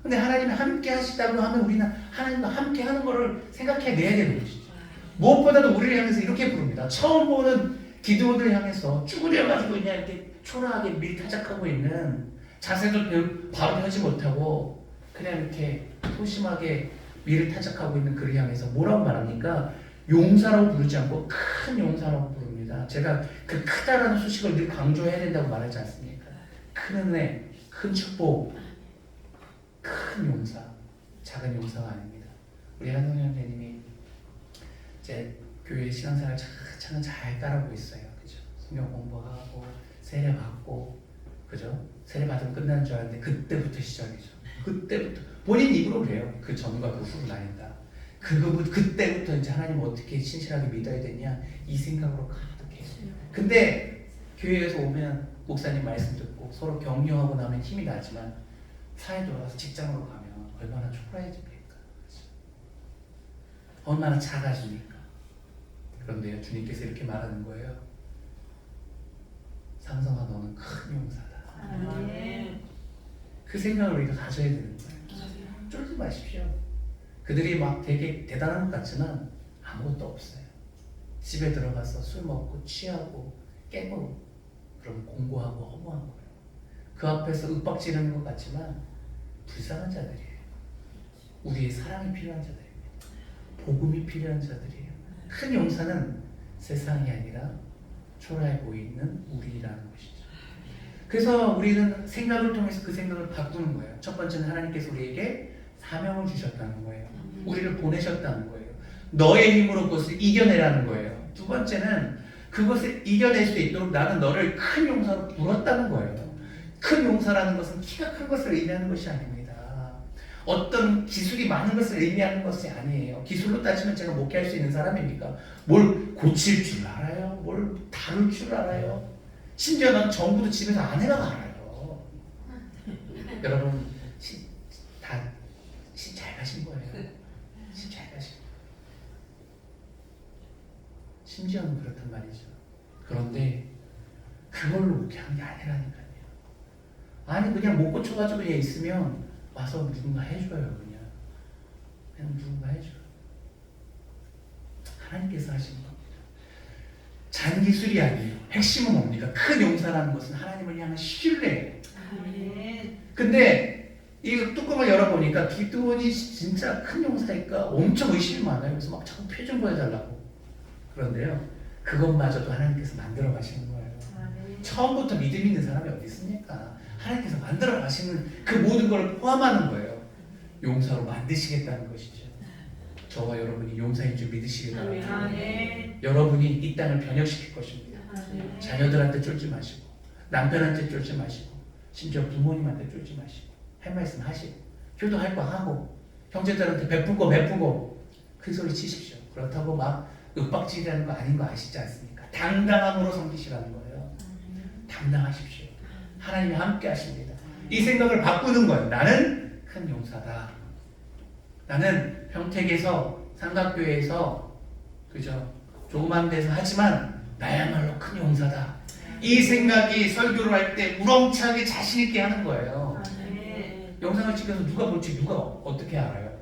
근데 하나님이 함께 하시다고 하면 우리는 하나님과 함께 하는 거를 생각해내야 되는 것이죠. 무엇보다도 우리를 향해서 이렇게 부릅니다. 처음 보는 기도원을 향해서 쭈그려가지고 그냥 이렇게 초라하게 밀타작하고 있는, 자세도 바로 펴지 못하고 그냥 이렇게 소심하게 밀을 타작하고 있는 그를 향해서 뭐라고 말합니까? 용사라고 부르지 않고 큰 용사라고 부릅니다. 제가 그 크다라는 수식을 늘 강조해야 된다고 말하지 않습니까? 큰 은혜, 큰 축복, 큰 용사, 작은 용사가 아닙니다. 우리 한성현 선생님이 제 교회 신앙생활 차근 잘 따라오고 있어요. 그죠? 성경 공부하고 세례 받고, 그죠? 세례 받으면 끝나는 줄 알았는데 그때부터 시작이죠. 그때부터 본인 입으로 그래요. 그 전과 그 후로 나뉜다. 그때부터 이제 하나님 어떻게 신실하게 믿어야 되냐 이 생각으로 가득해요. 근데 교회에서 오면 목사님 말씀 듣고 서로 격려하고 나면 힘이 나지만 사회 돌아가서 직장으로 가면 얼마나 초라해집니까? 얼마나 작아집니까? 그런데요, 주님께서 이렇게 말하는 거예요. 상성아, 너는 큰 용사다. 그 생각을 우리가 가져야 되는 거예요. 쫄지 마십시오. 그들이 막 되게 대단한 것 같지만 아무것도 없어요. 집에 들어가서 술 먹고 취하고 깨고 그럼 공고하고 허무한 거예요. 그 앞에서 윽박지르는 것 같지만 불쌍한 자들이에요. 우리의 사랑이 필요한 자들입니다. 복음이 필요한 자들이에요. 큰 용사는 세상이 아니라 초라해 보이는 우리라는 것이죠. 그래서 우리는 생각을 통해서 그 생각을 바꾸는 거예요. 첫 번째는 하나님께서 우리에게 사명을 주셨다는 거예요. 우리를 보내셨다는 거예요. 너의 힘으로 그것을 이겨내라는 거예요. 두 번째는 그것을 이겨낼 수 있도록 나는 너를 큰 용사로 불었다는 거예요. 큰 용사라는 것은 키가 큰 것을 의미하는 것이 아닙니다. 어떤 기술이 많은 것을 의미하는 것이 아니에요. 기술로 따지면 제가 목회할 수 있는 사람입니까? 뭘 고칠 줄 알아요? 뭘 다룰 줄 알아요? 심지어 난 전부도 집에서 아내가 알아요. 여러분 잘 가신 거예요. 잘 가신 거예요. 심지어는 그렇단 말이죠. 그런데 그걸로 목회하는 게 아니라니까요. 아니 그냥 못 고쳐가지고 그냥 있으면 와서 누군가 해줘요. 그냥 누군가 해줘요. 하나님께서 하시는 겁니다. 잔기술이 아니에요. 핵심은 뭡니까? 큰 용사라는 것은 하나님을 향한 신뢰예요. 근데 이 뚜껑을 열어보니까 기드온이 진짜 큰 용사일까 엄청 의심이 많아요. 그래서 막 자꾸 표정 보여달라고. 그런데요, 그것마저도 하나님께서 만들어 가시는 거예요. 처음부터 믿음 있는 사람이 어디 있습니까? 하나님께서 만들어 가시는 그 모든 걸 포함하는 거예요. 용사로 만드시겠다는 것이죠. 저와 여러분이 용사인 줄 믿으시기 바랍니다. 아멘. 여러분이 이 땅을 변혁시킬 것입니다. 아멘. 자녀들한테 쫄지 마시고 남편한테 쫄지 마시고 심지어 부모님한테 쫄지 마시고 할 말씀 하시고 효도할 거 하고 형제들한테 베풀고 베푸고 큰 소리 치십시오. 그렇다고 막 윽박지르는 거 아닌 거 아시지 않습니까? 당당함으로 섬기시라는 거예요. 당당하십시오. 하나님이 함께 하십니다. 이 생각을 바꾸는 거예요. 나는 큰 용사다. 나는 평택에서 삼각교회에서 그죠? 조그만 데서 하지만 나야말로 큰 용사다. 이 생각이 설교를 할 때 우렁차게 자신 있게 하는 거예요. 아멘. 영상을 찍어서 누가 볼지 누가 어떻게 알아요?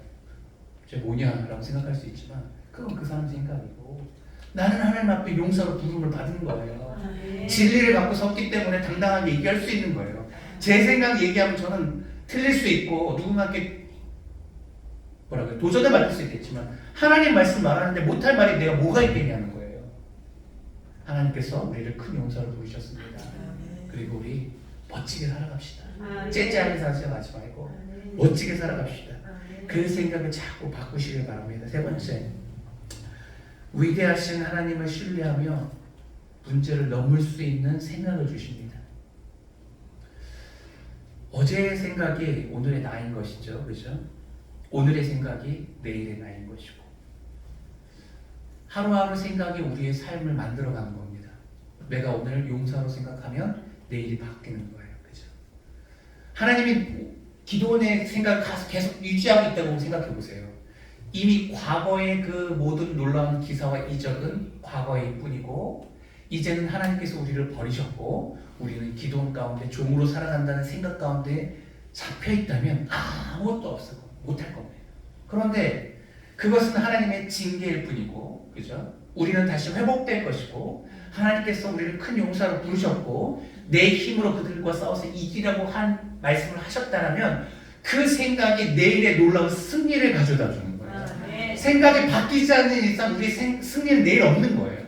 쟤 뭐냐라고 생각할 수 있지만 그건 그 사람 생각이고 나는 하나님 앞에 용사로 부름을 받은 거예요. 아멘. 진리를 갖고 섰기 때문에 당당하게 얘기할 수 있는 거예요. 제 생각 얘기하면 저는 틀릴 수 있고 누군가께 뭐라고요? 도전을 받을 수 있겠지만 하나님 말씀 말하는데 못할 말이 내가 뭐가 있겠냐는 거예요. 하나님께서 우리를 큰 용사로 부르셨습니다. 그리고 우리 멋지게 살아갑시다. 아멘. 째째하게 살아가지 말고 아멘. 멋지게 살아갑시다. 아멘. 그 생각을 자꾸 바꾸시길 바랍니다. 세 번째, 위대하신 하나님을 신뢰하며 문제를 넘을 수 있는 생각을 주십니다. 어제의 생각이 오늘의 나인 것이죠. 그죠? 오늘의 생각이 내일의 나인 것이고 하루하루 생각이 우리의 삶을 만들어가는 겁니다. 내가 오늘 용사로 생각하면 내일이 바뀌는 거예요. 그죠? 하나님이 기도원의 생각을 계속 유지하고 있다고 생각해 보세요. 이미 과거의 그 모든 놀라운 기사와 이적은 과거일 뿐이고 이제는 하나님께서 우리를 버리셨고 우리는 기도원 가운데 종으로 살아간다는 생각 가운데 잡혀 있다면 아무것도 없어 못할 겁니다. 그런데 그것은 하나님의 징계일 뿐이고, 그죠? 우리는 다시 회복될 것이고 하나님께서 우리를 큰 용사로 부르셨고 내 힘으로 그들과 싸워서 이기라고 한 말씀을 하셨다면 그 생각이 내일의 놀라운 승리를 가져다 주는 거예요. 아멘. 생각이 바뀌지 않는 이상 우리 승리는 내일 없는 거예요.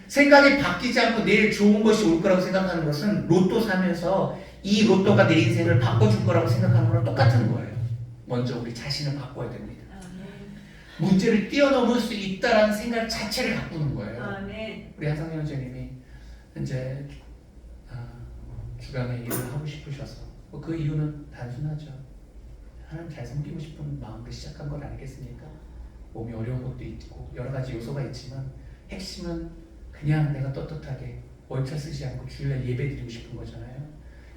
생각이 바뀌지 않고 내일 좋은 것이 올 거라고 생각하는 것은 로또 사면서 이 로또가 내 인생을 바꿔줄 거라고 생각하는 거랑 똑같은 거예요. 먼저 우리 자신을 바꿔야 됩니다. 문제를 뛰어넘을 수 있다라는 생각 자체를 바꾸는 거예요. 아멘. 우리 한상현 선생님이 현재 주간에 일을 하고 싶으셔서 그 이유는 단순하죠. 하나님 잘 섬기고 싶은 마음으로 시작한 건 아니겠습니까? 몸이 어려운 것도 있고 여러 가지 요소가 있지만 핵심은 그냥 내가 떳떳하게 월차 쓰지 않고 주일날 예배 드리고 싶은 거잖아요.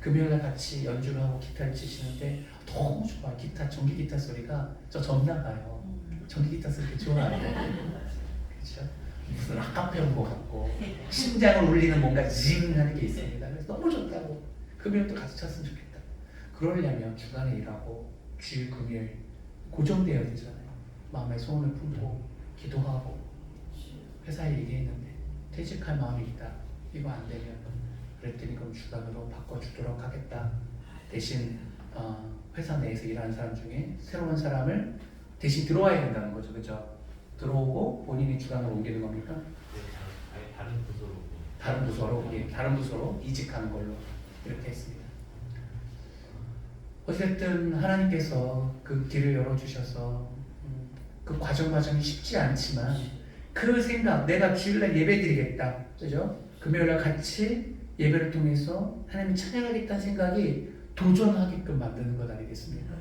금요일날 같이 연주를 하고 기타를 치시는데 너무 좋아요. 기타, 전기 기타 소리가 저 점나가요. 전기 기타 소리 좋아요. 그렇죠? 무슨 아카페라 온 것 같고 심장을 울리는 뭔가 징하는 게 있습니다. 그래서 너무 좋다고 금요일도 같이 쳤으면 좋겠다. 그러려면 주간에 일하고 주일 금요일 고정되어야 되잖아요. 마음의 소원을 품고 기도하고 회사에 얘기했는데 퇴직할 마음이 있다. 이거 안 되면 그랬더니 그럼 주간으로 바꿔주도록 하겠다. 대신 회사 내에서 일하는 사람 중에 새로운 사람을 대신 들어와야 된다는 거죠. 그죠? 들어오고 본인이 주간으로 옮기는 겁니까? 아예 다른 부서로. 다른 부서로 이직하는 걸로 이렇게 했습니다. 어쨌든 하나님께서 그 길을 열어주셔서 그 과정이 쉽지 않지만 그 생각, 내가 주일날 예배 드리겠다, 그죠? 금요일날 같이 예배를 통해서 하나님 찬양하겠다는 생각이 도전하게끔 만드는 것 아니겠습니까?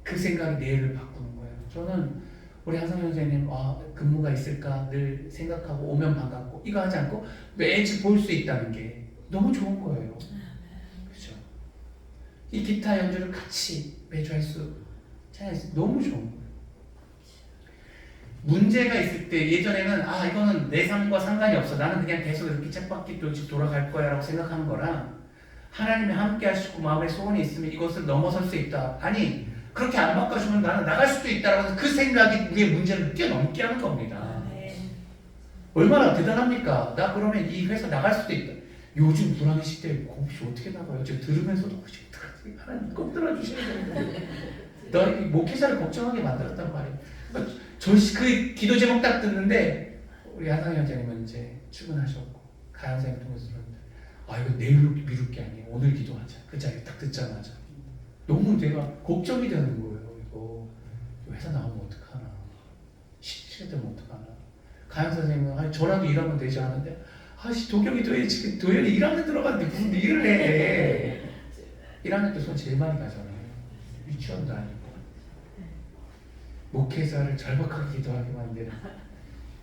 그 생각이 내일을 바꾸는 거예요. 저는 우리 한상현 선생님 근무가 있을까 늘 생각하고 오면 반갑고 이거 하지 않고 매주 볼 수 있다는 게 너무 좋은 거예요. 그죠? 이 기타 연주를 같이 매주 할 수 너무 좋은 거예요. 문제가 있을 때 예전에는 이거는 내 삶과 상관이 없어. 나는 그냥 계속 이렇게 쳇바퀴 돌아갈 거야 라고 생각하는 거랑 하나님이 함께 하시고 마음에 소원이 있으면 이것을 넘어설 수 있다. 아니 그렇게 안 바꿔주면 나는 나갈 수도 있다라고 그 생각이 우리의 문제를 뛰어넘게 하는 겁니다. 얼마나 대단합니까? 나 그러면 이 회사 나갈 수도 있다. 요즘 불황의 시대에 혹시 어떻게 나가요? 지금 들으면서도 어떡하지? 하나님 꼭 들어주셔야 되는데 너 목회자를 걱정하게 만들었단 말이에요. 그 기도 제목 딱 듣는데 우리 한상현 원장님은 이제 출근하셨고 가연 선생님 통해서 들었는데 이거 내일로 미룰 게 아니에요. 오늘 기도하자. 그 자리에 딱 듣자마자 너무 내가 걱정이 되는 거예요. 이거 회사 나오면 어떡하나. 확실히 되면 어떡하나. 가영 선생님은 아니 저라도 일하면 되지 하는데 아씨 도경이 도연이 1학년 들어갔는데 무슨 일을 해. 1학년 때 손 제일 많이 가잖아요. 유치원도 아니고. 목회자를 절박하게 기도하게 만드는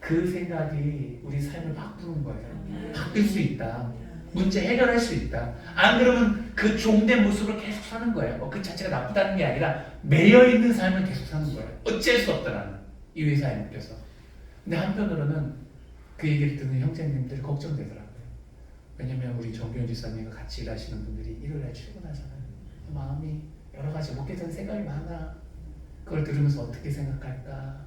그 생각이 우리 삶을 바꾸는 거예요. 바뀔 수 있다. 문제 해결할 수 있다. 안 그러면 그 종된 모습으로 계속 사는 거예요. 그 자체가 나쁘다는 게 아니라 매여 있는 삶을 계속 사는 거예요. 어쩔 수 없다 나는 이 회사에 묶여서. 근데 한편으로는 그 얘기를 듣는 형제님들이 걱정되더라고요. 왜냐면 우리 정규현 지사님과 같이 일하시는 분들이 일요일날 출근하잖아요. 마음이 여러 가지 목회자는 생각이 많아. 그걸 들으면서 어떻게 생각할까?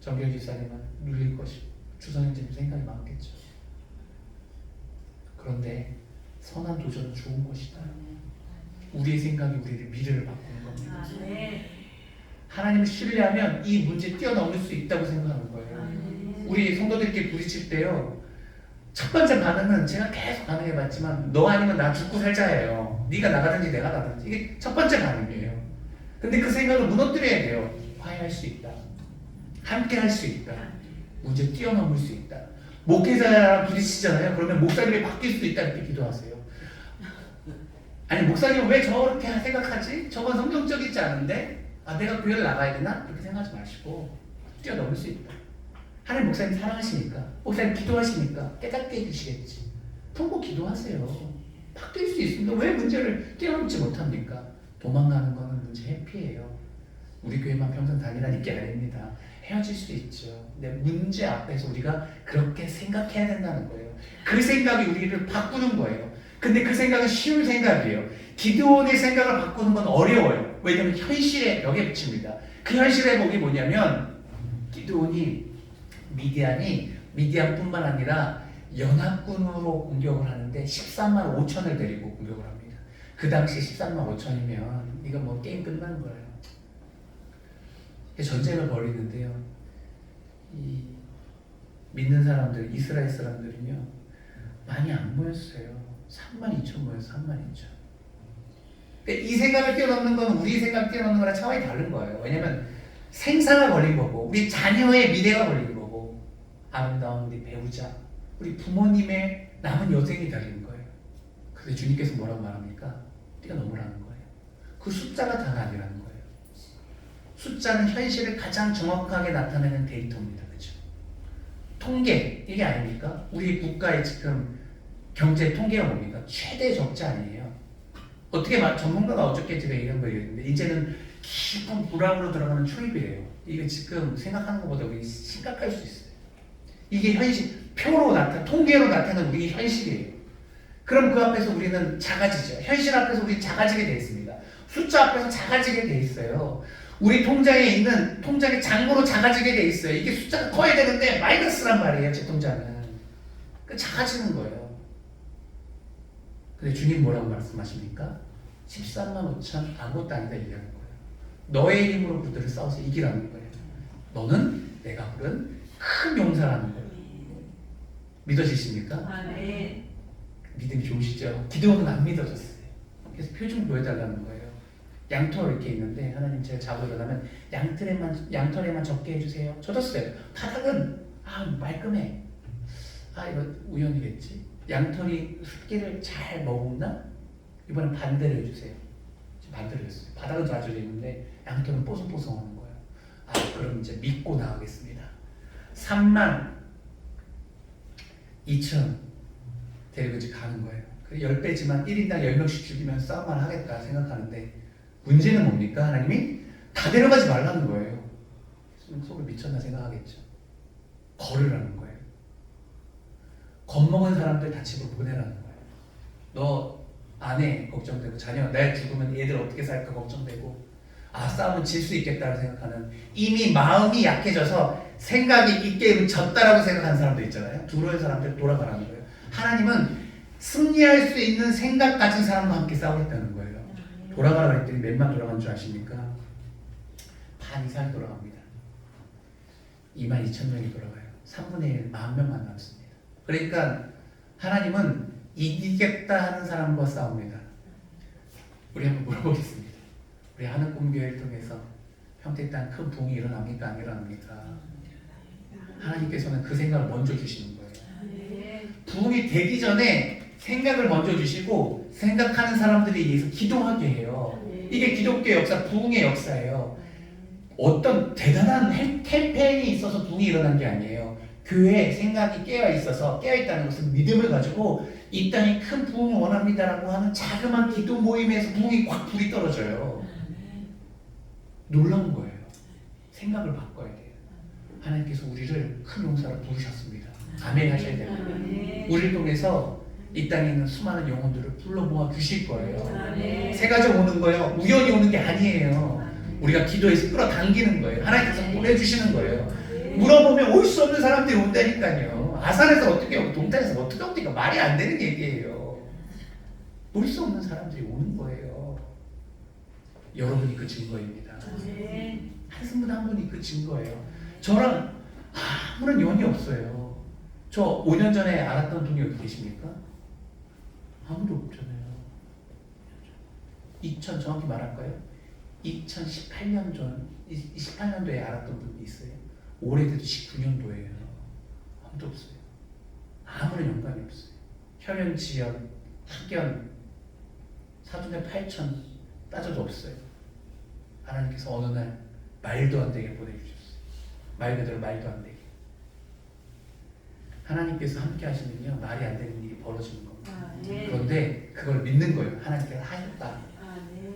정규현 지사님은 눌릴 것이고 주선형제님 생각이 많겠죠. 그런데 선한 도전은 좋은 것이다. 우리의 생각이 우리의 미래를 바꾸는 겁니다. 하나님을 신뢰하면 이 문제 뛰어넘을 수 있다고 생각하는 거예요. 우리 성도들끼리 부딪힐 때요. 첫 번째 반응은 제가 계속 반응해봤지만 너 아니면 나 죽고 살자예요. 네가 나가든지 내가 나가든지. 이게 첫 번째 반응이에요. 근데 그 생각을 무너뜨려야 돼요. 화해할 수 있다. 함께 할 수 있다. 문제 뛰어넘을 수 있다. 목회자랑 부딪히잖아요. 그러면 목사님이 바뀔 수도 있다 이렇게 기도하세요. 아니 목사님은 왜 저렇게 생각하지? 저건 성경적이지 않은데 내가 교회를 나가야 되나? 그렇게 생각하지 마시고 뛰어넘을 수 있다. 하나님 목사님 사랑하시니까 목사님 기도하시니까 깨닫게 해주시겠지. 통곡 기도하세요. 바뀔 수 있습니다. 왜 문제를 뛰어넘지 못합니까? 도망가는 거는 문제 회피예요. 우리 교회만 평생 다니라는 게 아닙니다. 헤어질 수 있죠. 근데 문제 앞에서 우리가 그렇게 생각해야 된다는 거예요. 그 생각이 우리를 바꾸는 거예요. 근데 그 생각은 쉬운 생각이에요. 기드온의 생각을 바꾸는 건 어려워요. 왜냐하면 현실의 벽에 붙입니다. 그 현실의 벽이 뭐냐면 기드온이 미디안뿐만 아니라 연합군으로 공격을 하는데 13만 5천을 데리고 공격을 합니다. 그 당시 13만 5천이면 이거 뭐 게임 끝나는 거예요. 전쟁을 벌이는데요. 이 믿는 사람들, 이스라엘 사람들은요 많이 안 모였어요. 3만 2천 모였어요. 3만 2천. 그러니까 이 생각을 뛰어넘는 건 우리 생각 뛰어넘는 거랑 차원이 다른 거예요. 왜냐면 생사가 걸린 거고 우리 자녀의 미래가 걸린 거고 아름다운 우리 배우자, 우리 부모님의 남은 여생이 달린 거예요. 그래서 주님께서 뭐라고 말합니까? 뛰어넘으라는 거예요. 그 숫자가 다가 아니라는 거예요. 숫자는 현실을 가장 정확하게 나타내는 데이터입니다. 그렇죠? 통계, 이게 아닙니까? 우리 국가의 지금 경제 통계가 뭡니까? 최대 적자 아니에요. 어떻게 전문가가 어저께 제가 이런 거 얘기했는데 이제는 깊은 불황으로 들어가는 초입이에요. 이게 지금 생각하는 것보다 우리 심각할 수 있어요. 이게 현실, 통계로 나타나는 우리 현실이에요. 그럼 그 앞에서 우리는 작아지죠. 현실 앞에서 우리 작아지게 돼 있습니다. 숫자 앞에서 작아지게 돼 있어요. 우리 통장의 잔고로 작아지게 돼 있어요. 이게 숫자가 커야 되는데 마이너스란 말이에요. 제 통장은. 작아지는 거예요. 근데 주님 뭐라고 말씀하십니까? 13만 5천 아무것도 아니다 얘기하는 거예요. 너의 힘으로 그들을 싸워서 이기라는 거예요. 너는 내가 부른 큰 용사라는 거예요. 믿어지십니까? 네. 믿음이 좋으시죠? 기도는 안 믿어졌어요. 그래서 표 좀 보여달라는 거예요. 양털 이렇게 있는데 하나님 제가 자고 일어나면 양털에만 적게 해주세요. 젖었어요. 바닥은 말끔해. 이거 우연이겠지. 양털이 습기를 잘 머금나? 이번엔 반대로 해주세요. 지금 반대로 했어요. 바닥은 젖어져 있는데 양털은 뽀송뽀송하는 거예요. 그럼 이제 믿고 나가겠습니다. 3만 2천 데리고 이제 가는 거예요. 10배지만 1인당 10명씩 죽이면 싸움만 하겠다 생각하는데 문제는 뭡니까? 하나님이 다 데려가지 말라는 거예요. 속을 미쳤나 생각하겠죠. 걸으라는 거예요. 겁먹은 사람들 다 집으로 보내라는 거예요. 너 아내 걱정되고 자녀 내 죽으면 얘들 어떻게 살까 걱정되고 싸움은 질 수 있겠다고 생각하는 이미 마음이 약해져서 생각이 이 게임은 졌다라고 생각하는 사람들 있잖아요. 두려운 사람들 돌아가라는 거예요. 하나님은 승리할 수 있는 생각 가진 사람과 함께 싸우겠다는 거예요. 돌아가라고 했더니 몇만 돌아간 줄 아십니까? 반 이상이 돌아갑니다. 2만 2천 명이 돌아가요. 3분의 1, 10,000명만 남습니다. 그러니까 하나님은 이기겠다 하는 사람과 싸웁니다. 우리 한번 물어보겠습니다. 우리 하늘꿈교회를 통해서 평택 땅 큰 부흥이 일어납니까? 안 일어납니까? 하나님께서는 그 생각을 먼저 주시는 거예요. 아멘. 부흥이 되기 전에 생각을 먼저 주시고 생각하는 사람들에 의해서 기도하게 해요. 이게 기독교 역사, 부흥의 역사예요. 어떤 대단한 캠페인이 있어서 부흥이 일어난 게 아니에요. 교회의 생각이 깨어있다는 것은 믿음을 가지고 이 땅에 큰 부흥을 원합니다라고 하는 자그마한 기도 모임에서 부흥이 확 불이 떨어져요. 놀라운 거예요. 생각을 바꿔야 돼요. 하나님께서 우리를 큰 용사로 부르셨습니다. 아멘 하셔야 됩니다. 우리를 통해서 이 땅에 있는 수많은 영혼들을 불러 모아 주실 거예요. 아멘. 새 가족 오는 거예요. 우연히 오는 게 아니에요. 우리가 기도해서 끌어당기는 거예요. 하나님께서 보내주시는 거예요. 물어보면 올 수 없는 사람들이 온다니까요. 아산에서 어떻게 오고 동탄에서 어떻게 오니까 말이 안 되는 얘기예요. 올 수 없는 사람들이 오는 거예요. 여러분이 그 증거입니다. 한승분 한 분이 그 증거예요. 저랑 아무런 연이 없어요. 저 5년 전에 알았던 분이 어디 계십니까? 아무도 없잖아요. 정확히 말할까요? 2018년 전, 28년도에 알았던 분이 있어요. 올해도 19년도예요. 아무도 없어요. 아무런 연관이 없어요. 혈연, 지연, 학연, 사돈의 8천 따져도 없어요. 하나님께서 어느 날 말도 안 되게 보내주셨어요. 말 그대로 말도 안 되게. 하나님께서 함께 하시면요 말이 안 되는 일이 벌어지는 겁니다. 그런데 그걸 믿는 거예요. 하나님께서 하셨다.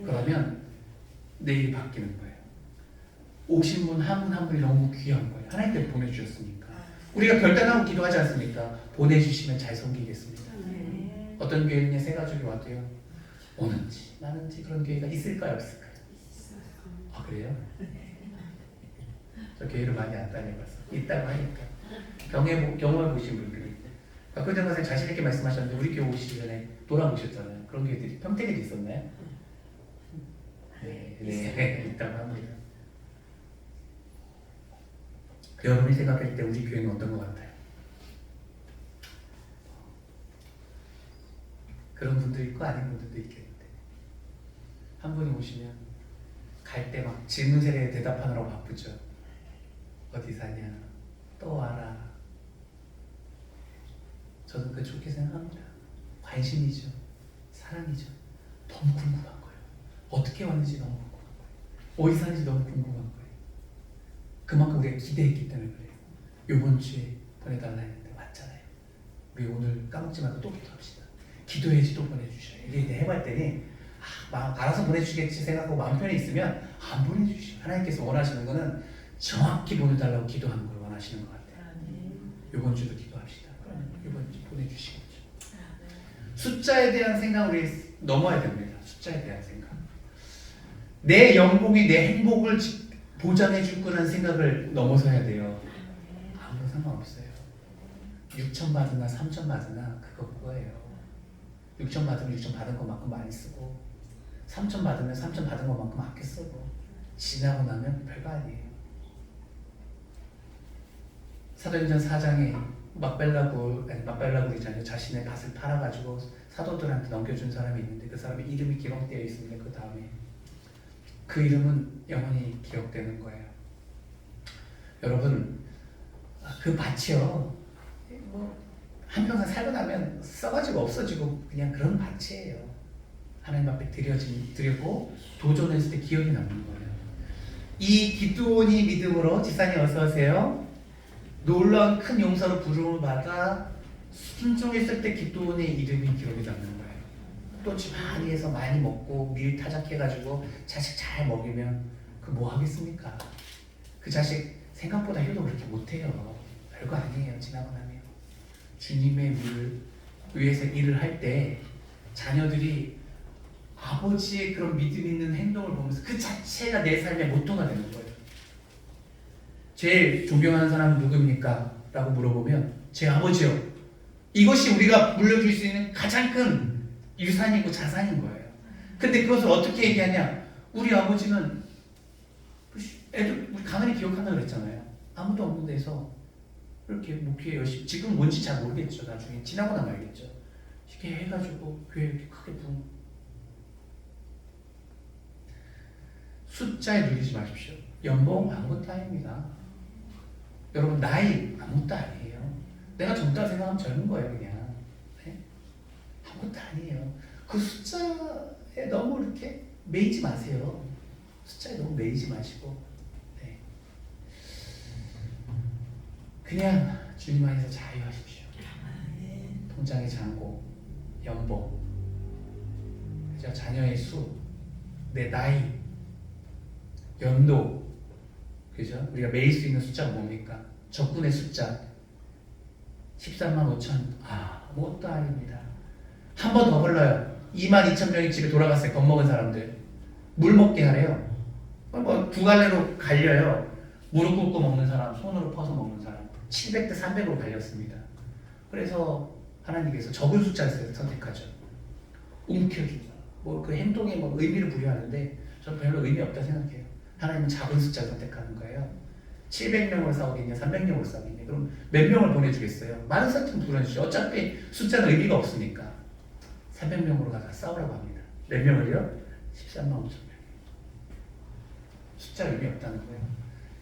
그러면 내일이 바뀌는 거예요. 오신 분 한 분 한 분이 너무 귀한 거예요. 하나님께서 보내주셨으니까. 우리가 결단하고 기도하지 않습니까? 보내주시면 잘 섬기겠습니다. 어떤 교회는 새 가족이 와도요 오는지 마는지 그런 교회가 있을까요 없을까요? 아 그래요? 저 교회를 많이 안 다녀봐서 있다고 하니까 경험해 보신 분들이 박근정 선생님 자신 있게 말씀하셨는데 우리 교회 오시기 전에 돌아보셨잖아요. 그런 교회들이 평택에도 있었나요? 네, 있다고 합니다. 여러분이 생각할 때 우리 교회는 어떤 것 같아요? 그런 분도 있고 아닌 분들도 있겠는데 한 분이 오시면 갈 때 막 질문 세례에 대답하느라고 바쁘죠. 어디 사냐? 또 와라. 저는 그 좋게 생각합니다. 관심이죠. 사랑이죠. 너무 궁금한 거예요. 어떻게 왔는지 너무 궁금한 거예요. 어디 사는지 너무 궁금한 거예요. 그만큼 우리가 기대했기 때문에 그래요. 요번 주에 보내달라 했는데 왔잖아요. 우리 오늘 까먹지 말고 또 기도합시다. 기도해야지 또 보내주셔요. 이게 해봤더니 알아서 보내주겠지 생각하고 마음 편히 있으면 안 보내주시죠. 하나님께서 원하시는 거는 정확히 보내달라고 기도하는 걸 원하시는 것 같아요. 요번 주도 기도합시다. 그러면 요번 주 보내주시겠죠. 숫자에 대한 생각을 우리 넘어야 됩니다. 숫자에 대한 생각. 내 연봉이 내 행복을 보장해 줄 거라는 생각을 넘어서야 돼요. 아무 상관없어요. 6천 받으나 3천 받으나 그거예요. 6천 받으면 6천 받은 것만큼 많이 쓰고 3천 받으면 3천 받은 것만큼 아껴 쓰고 지나고 나면 별거 아니에요. 사도행전 4장에 막벨라굴이잖아요. 자신의 밭을 팔아가지고 사도들한테 넘겨준 사람이 있는데 그 사람의 이름이 기록되어 있습니다. 그 다음에 그 이름은 영원히 기억되는 거예요. 여러분 그 밭이요 한평생 살고 나면 써가지고 없어지고 그냥 그런 밭이에요. 하나님 앞에 드리고 도전했을 때 기억이 남는 거예요. 이 기드온이 믿음으로 지사님 어서 오세요. 놀라운 큰 용사로 부름을 받아 순종했을 때 기드온의 이름이 기록이 남는 거예요. 또 집 많이 해서 많이 먹고 밀 타작해가지고 자식 잘 먹이면 그 뭐 하겠습니까? 그 자식 생각보다 효도 그렇게 못해요. 별거 아니에요. 지나고 나면 주님의 일을 위해서 일을 할 때 자녀들이 아버지의 그런 믿음 있는 행동을 보면서 그 자체가 내 삶의 모토가 되는 거예요. 제일 존경하는 사람은 누굽니까? 라고 물어보면 제 아버지요. 이것이 우리가 물려줄 수 있는 가장 큰 유산이고 자산인 거예요. 근데 그것을 어떻게 얘기하냐? 우리 아버지는 애들 우리 가만히 기억한다 그랬잖아요. 아무도 없는 데서 이렇게 목회 열심히 지금 뭔지 잘 모르겠죠. 나중에 지나고 나면 알겠죠. 이렇게 해가지고 교회 이렇게 크게 숫자에 누리지 마십시오. 연봉 아무것도 아닙니다. 여러분 나이 아무것도 아니에요. 내가 젊다 생각하면 젊은 거예요 그냥. 네? 아무것도 아니에요. 그 숫자에 너무 이렇게 매이지 마세요. 숫자에 너무 매이지 마시고 네. 그냥 주님 안에서 자유하십시오. 통장의 잔고, 연봉, 그죠? 자녀의 수, 내 나이, 연도, 그죠? 우리가 매일 수 있는 숫자가 뭡니까? 적군의 숫자 13만 5천. 아무것도 아닙니다. 한 번 더 불러요. 2만 2천 명이 집에 돌아갔어요. 겁먹은 사람들 물 먹게 하래요. 뭐 두 갈래로 갈려요. 무릎 꿇고 먹는 사람, 손으로 퍼서 먹는 사람 700대 300으로 갈렸습니다. 그래서 하나님께서 적은 숫자를 선택하죠. 움켜준다. 뭐 그 행동에 뭐 의미를 부여하는데 저는 별로 의미 없다 생각해요. 하나님은 작은 숫자를 선택하는 거예요. 700명으로 싸우겠냐, 300명으로 싸우겠냐. 그럼 몇 명을 보내주겠어요? 많은 사람 보내주죠. 어차피 숫자는 의미가 없으니까 300명으로 가서 싸우라고 합니다. 몇 명을요? 13만 5천 명. 숫자 의미 없다는 거예요.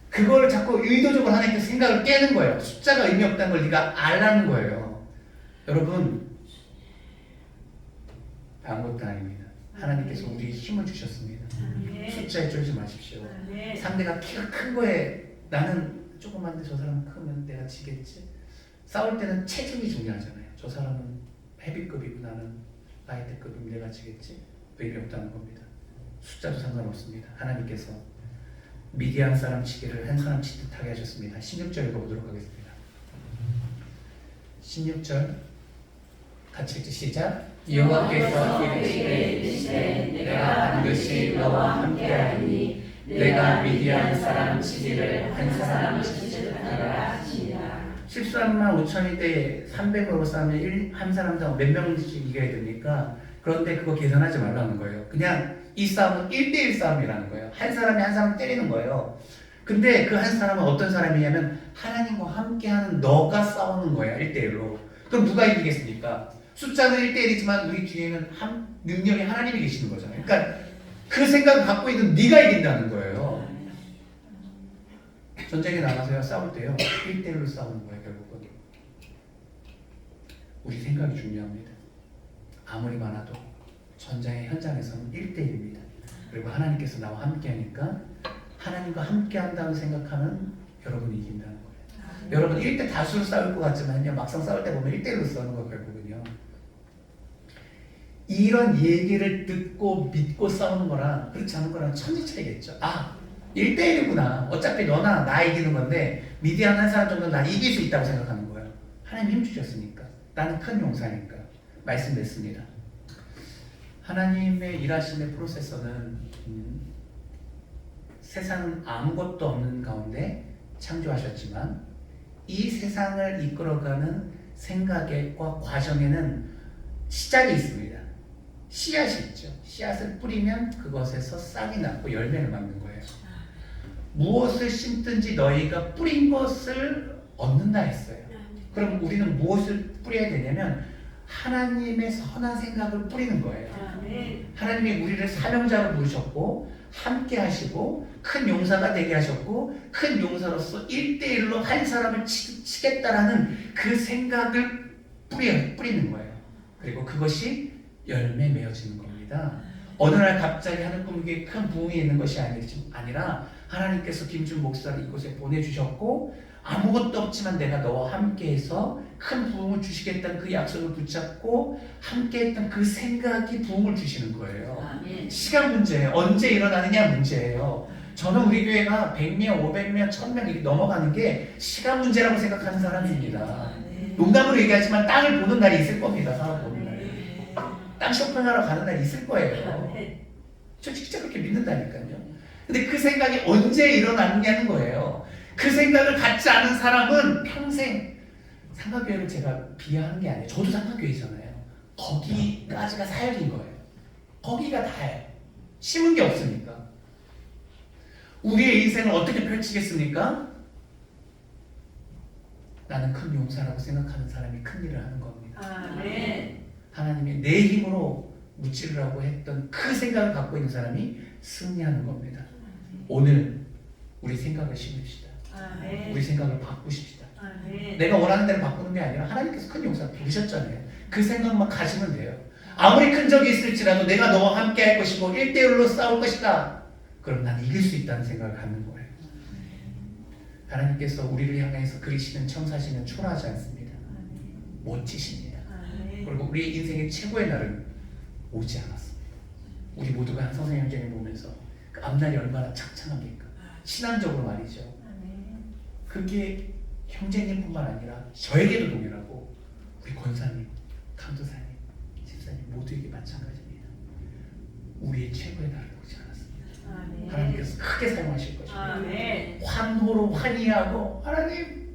그걸 자꾸 의도적으로 하나님께서 생각을 깨는 거예요. 숫자가 의미 없다는 걸 네가 알라는 거예요. 여러분 아무것도 아닙니다. 하나님께서 우리에게 힘을 주셨습니다. 숫자에 쫄지 마십시오. 상대가 키가 큰 거에 나는 조그만데 저 사람은 크면 내가 지겠지. 싸울 때는 체중이 중요하잖아요. 저 사람은 헤비급이고 나는 라이트급이면 내가 지겠지. 의미 없다는 겁니다. 숫자도 상관없습니다. 하나님께서 미디안 사람 치기를 한 사람 치듯 하게 하셨습니다. 16절 읽어보도록 하겠습니다. 16절 같이 읽지 시작. 여호와께서 이르시되 내가 반드시 너와 함께하리니 내가 미디안 사람 치기를 한 사람 치듯 하리라 하시니라. 13만 5천인데 300으로 싸우면 한 사람당 몇 명씩 이겨야 됩니까? 그런데 그거 계산하지 말라는 거예요. 그냥 이 싸움은 1대1 싸움이라는 거예요. 한 사람이 한 사람 때리는 거예요. 근데 그 한 사람은 어떤 사람이냐면 하나님과 함께하는 너가 싸우는 거야. 1대1로. 그럼 누가 이기겠습니까? 숫자는 1대1이지만 우리 뒤에는 능력이 하나님이 계시는 거잖아요. 그러니까 그 생각을 갖고 있는 네가 이긴다는 거예요. 전쟁에 나가서요 싸울 때요 1대1로 싸우는 거예요. 결국은 우리 생각이 중요합니다. 아무리 많아도 전쟁의 현장에서는 1대1입니다. 그리고 하나님께서 나와 함께하니까 하나님과 함께한다고 생각하는 여러분이 이긴다는 거예요. 여러분 1대 다수로 싸울 것 같지만요 막상 싸울 때 보면 1대1로 싸우는 거 결국은요. 이런 얘기를 듣고 믿고 싸우는 거랑 그렇지 않은 거랑 천지 차이겠죠. 1대1이구나. 어차피 너나 나 이기는 건데 미디안 한 사람 정도는 난 이길 수 있다고 생각하는 거예요. 하나님 힘 주셨으니까. 나는 큰 용사니까. 말씀 냈습니다. 하나님의 일하심의 프로세서는 세상은 아무것도 없는 가운데 창조하셨지만 이 세상을 이끌어가는 생각과 과정에는 시작이 있습니다. 씨앗이 있죠. 씨앗을 뿌리면 그것에서 싹이 났고 열매를 맺는 거예요. 무엇을 심든지 너희가 뿌린 것을 얻는다 했어요. 그럼 우리는 무엇을 뿌려야 되냐면 하나님의 선한 생각을 뿌리는 거예요. 하나님이 우리를 사명자로 부르셨고 함께 하시고 큰 용사가 되게 하셨고 큰 용사로서 1대1로 한 사람을 치겠다라는 그 생각을 뿌리는 거예요. 그리고 그것이 열매 맺어지는 겁니다. 어느 날 갑자기 하늘 꿈에 큰 부흥이 있는 것이 아니라 하나님께서 김준 목사를 이곳에 보내주셨고 아무것도 없지만 내가 너와 함께해서 큰 부흥을 주시겠다는 그 약속을 붙잡고 함께했던 그 생각이 부흥을 주시는 거예요. 시간 문제예요. 언제 일어나느냐 문제예요. 저는 우리 교회가 100명, 500명, 1000명 이렇게 넘어가는 게 시간 문제라고 생각하는 사람입니다. 농담으로 얘기하지만 땅을 보는 날이 있을 겁니다. 사람 보는 날. 땅 쇼핑하러 가는 날이 있을 거예요. 저 진짜 그렇게 믿는다니까요. 근데 그 생각이 언제 일어났냐는 거예요. 그 생각을 갖지 않은 사람은 평생 상가교회를 제가 비하하는 게 아니에요. 저도 상가교회잖아요. 거기까지가 사역인 거예요. 거기가 다예요. 심은 게 없으니까. 우리의 인생을 어떻게 펼치겠습니까? 나는 큰 용사라고 생각하는 사람이 큰 일을 하는 겁니다. 하나님이 내 힘으로 무찌르라고 했던 그 생각을 갖고 있는 사람이 승리하는 겁니다. 오늘 우리 생각을 심읍시다. 아멘. 우리 생각을 바꾸십시다. 아멘. 내가 원하는 대로 바꾸는 게 아니라 하나님께서 큰 용사 부르셨잖아요. 그 생각만 가지면 돼요. 아무리 큰 적이 있을지라도 내가 너와 함께 할 것이고 1대1로 싸울 것이다. 그럼 난 이길 수 있다는 생각을 갖는 거예요. 하나님께서 우리를 향해서 그리시는 청사시는 초라하지 않습니다. 멋지십니다. 아멘. 그리고 우리의 인생의 최고의 날은 오지 않았습니다. 우리 모두가 한성생 형제님 보면서 그 앞날이 얼마나 창창합니까? 신앙적으로 말이죠. 아멘. 그게 형제님뿐만 아니라 저에게도 동일하고 우리 권사님, 강도사님, 집사님 모두에게 마찬가지입니다. 우리의 최고의 날은 오지 않았습니다. 아멘. 하나님께서 크게 사용하실 것입니다. 아멘. 환호로 환희하고 하나님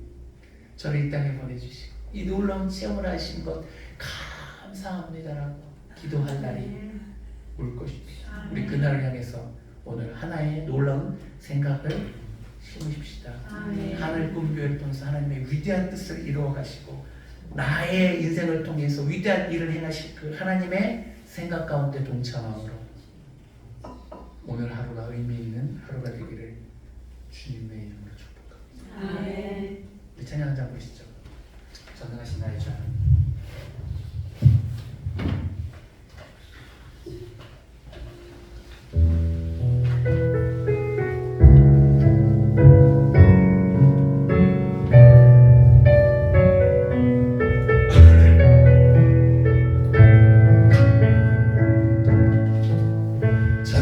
저를 이 땅에 보내주시고 이 놀라운 체험을 하신 것 감사합니다라고 기도할 날이 올 것입니다. 우리 그날을 향해서 오늘 하나의 놀라운 생각을 심으십시다. 아멘. 하늘 꿈교회를 통해서 하나님의 위대한 뜻을 이루어 가시고 나의 인생을 통해서 위대한 일을 행하실 그 하나님의 생각 가운데 동참함으로 오늘 하루가 의미 있는 하루가 되기를 주님의 이름으로 축복합니다. 아멘. 우리 찬양 한장 보시죠. 전능하신 나의 주 하나님.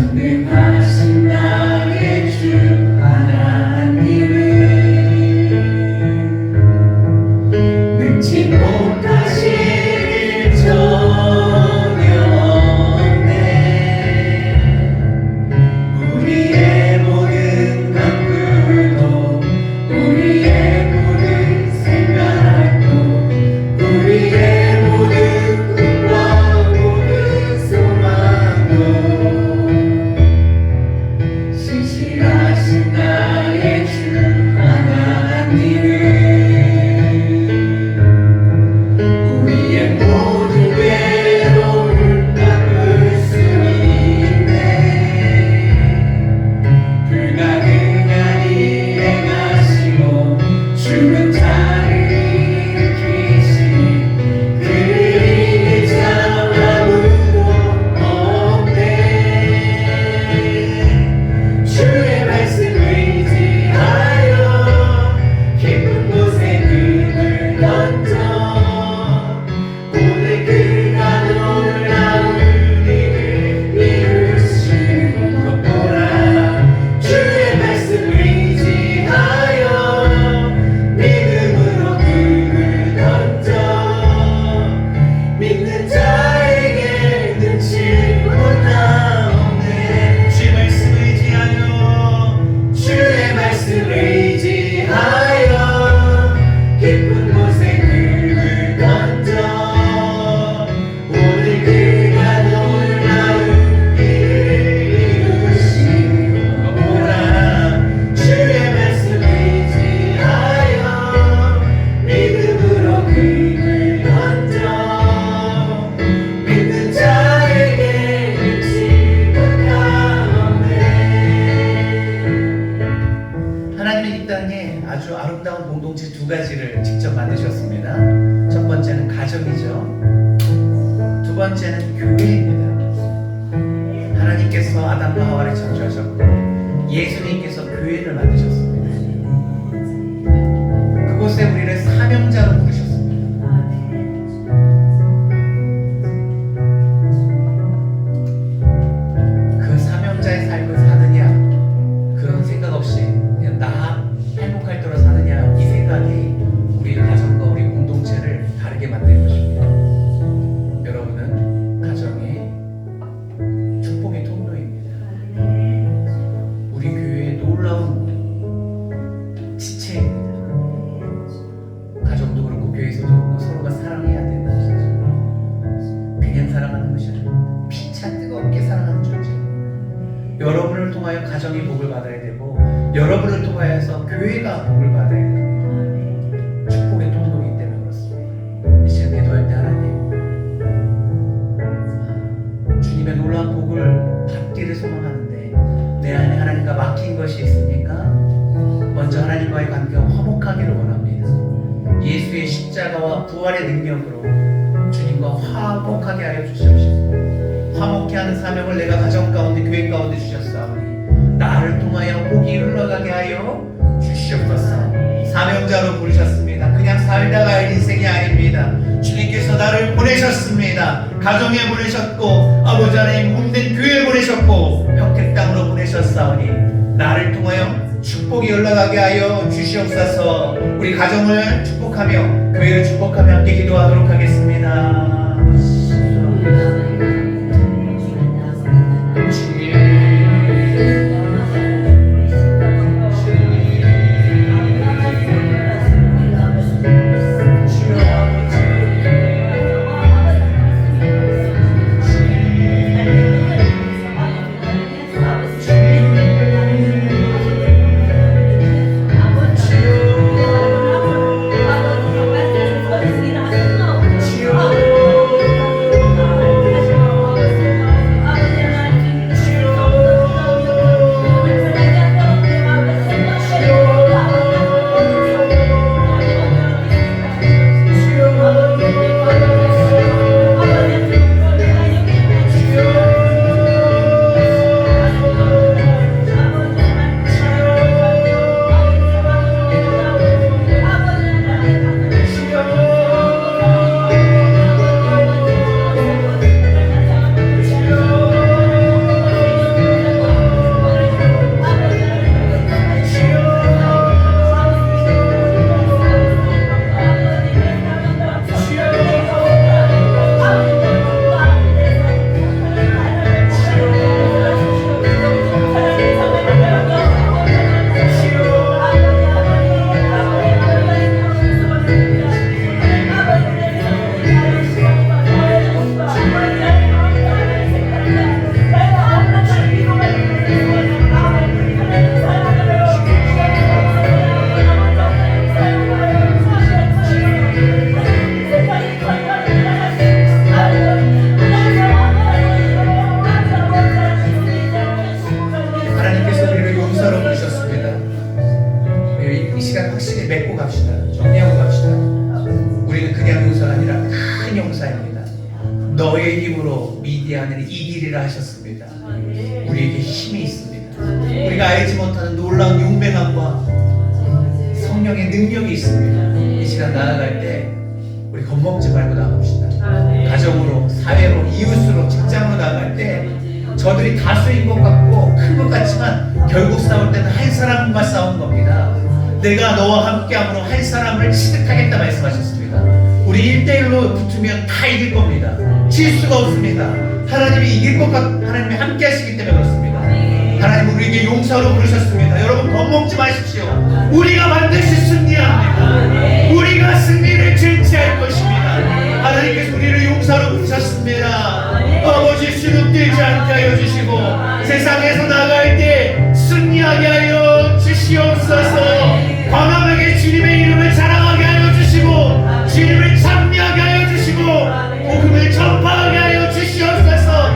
전능하신 나의 주 하나님은 능치 못하실 일 전혀 없네. 우리의 모든 강구도 우리의 모든 생각도 우리의 모든 꿈과 모든 소망도 신실하신 나의 주 하나님은 우리의 모든 괴로움을 바꿀 수 있네. 불가능한 일 행하시고 죽은 자를 일으키시니 그를 이길 자 아무도 없네. 주의 말씀을 의지하여 깊은 곳에 금을 던져 오늘 그가 놀라운 일을 이루시는 것 보라. 주의 말씀을 의지하여 믿음으로 금을 던져 믿는 자에게 눈치 못하옵네. 주의 말씀을 의지하여 주의 말씀을 의지하여 깊은 곳에 금을 던져 오늘 그가 놀라운 일을 이루시는 것 보라. 주의 말씀을 의지하여 믿음으로 금을 던져 믿는 자에게 눈치 못하옵네. 하나님은 이 땅에 아주 아름다운 공동체 두 가지를 직접 만드셨습니다. 첫 번째는 가정이죠. 두 번째는 교회입니다. 하나님께서 아담과 하와를 창조하셨고 예수님께서 교회를 만드셨습니다. 그곳에 우리를 사명자로 부르셨습니다. 그 사명자의 삶을 사느냐 그 생각 없이 그냥 나 행복할 대로 사느냐 이 생각이 우리 가정과 우리 공동체를 다르게 만드는 것입니다. 여러분은 가정의 축복의 통로입니다. 우리 교회의 놀라운 지체입니다. 가정도 그렇고 교회에서도 그렇고 서로가 사랑해야 되는 것이죠. 그냥 사랑하는 것이 아니라 피차 뜨겁게 사랑하는 존재. 여러분을 통하여 가정이 복을 받아야 되고 여러분을 통하여서 교회가 복을 받아야 됩니다. 축복의 통로이기 때문에 그렇습니다. 이 시간 기도할 때 하나님 주님의 놀라운 복을 받기를 소망하는데 내 안에 하나님과 막힌 것이 있습니까? 먼저 하나님과 하나님과의 관계가 화목하기를 원합니다. 예수의 십자가와 부활의 능력으로 주님과 화목하게 하여 주시옵시고, 화목케 하는 사명을 내가 가정 가운데 교회 가운데 주셨사오니 나를 통하여 복이 흘러가게 하여 주시옵소서. 사명자로 부르셨습니다. 그냥 살다가 할 인생이 아닙니다. 주님께서 나를 보내셨습니다. 가정에 보내셨고, 아버지 하나님 몸된 교회에 보내셨고, 평택 땅으로 보내셨사오니 나를 통하여 축복이 흘러가게 하여 주시옵소서. 우리 가정을 축복하며 교회를 축복하며 함께 기도하도록 하겠습니다. 너의 힘으로 미디안을 이기리라 하셨습니다. 우리에게 힘이 있습니다. 우리가 알지 못하는 놀라운 용맹함과 성령의 능력이 있습니다. 이 시간 나아갈 때 우리 겁먹지 말고 나갑시다. 가정으로, 사회로, 이웃으로, 직장으로 나아갈 때 저들이 다수인 것 같고 큰 것 같지만 결국 싸울 때는 한 사람과 싸운 겁니다. 내가 너와 함께함으로 한 사람을 취득하겠다 말씀하셨습니다. 우리 1대1로 붙으면 다 이길 겁니다. 질 수가 없습니다. 하나님이 이길 것 같고 하나님이 함께 하시기 때문에 그렇습니다. 하나님 우리에게 용사로 부르셨습니다. 여러분 겁먹지 마십시오. 우리가 반드시 승리합니다. 우리가 승리를 쟁취할 것입니다. 하나님께서 우리를 용사로 부르셨습니다. 아버지 주눅들지 않게 하여 주시고 세상에서 나갈 때 승리하게 하여 주시옵소서. 광활하게 주님의 이름을 자랑하게 하여 주시고 주님을 찬미하게 하여 주시고 복음을 전파하게 하여 주시옵소서.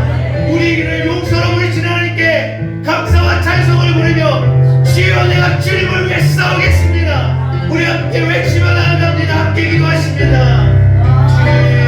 우리를 용서로 부르신 하나님께 감사와 찬송을 부르며 주여 내가 주님을 위해 싸우겠습니다. 우리 함께 외치며 나아갑니다. 함께 기도하십니다. 주여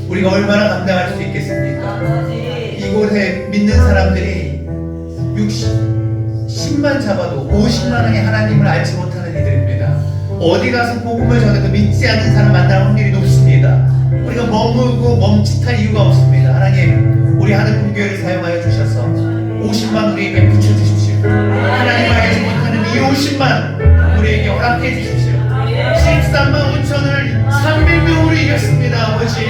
우리가 얼마나 감당할 수 있겠습니까? 아버지. 이곳에 믿는 사람들이 10만 잡아도 50만 원의 하나님을 알지 못하는 이들입니다. 어디 가서 복음을 전해도 믿지 않는 사람 만날 확률이 높습니다. 우리가 머물고 멈칫할 이유가 없습니다. 하나님, 우리 하늘분교회를 사용하여 주셔서 50만 우리에게 붙여주십시오. 하나님 알지 못하는 이 50만 우리에게 허락해 주십시오. 13만 5천을 300명으로 이겼습니다. 아버지,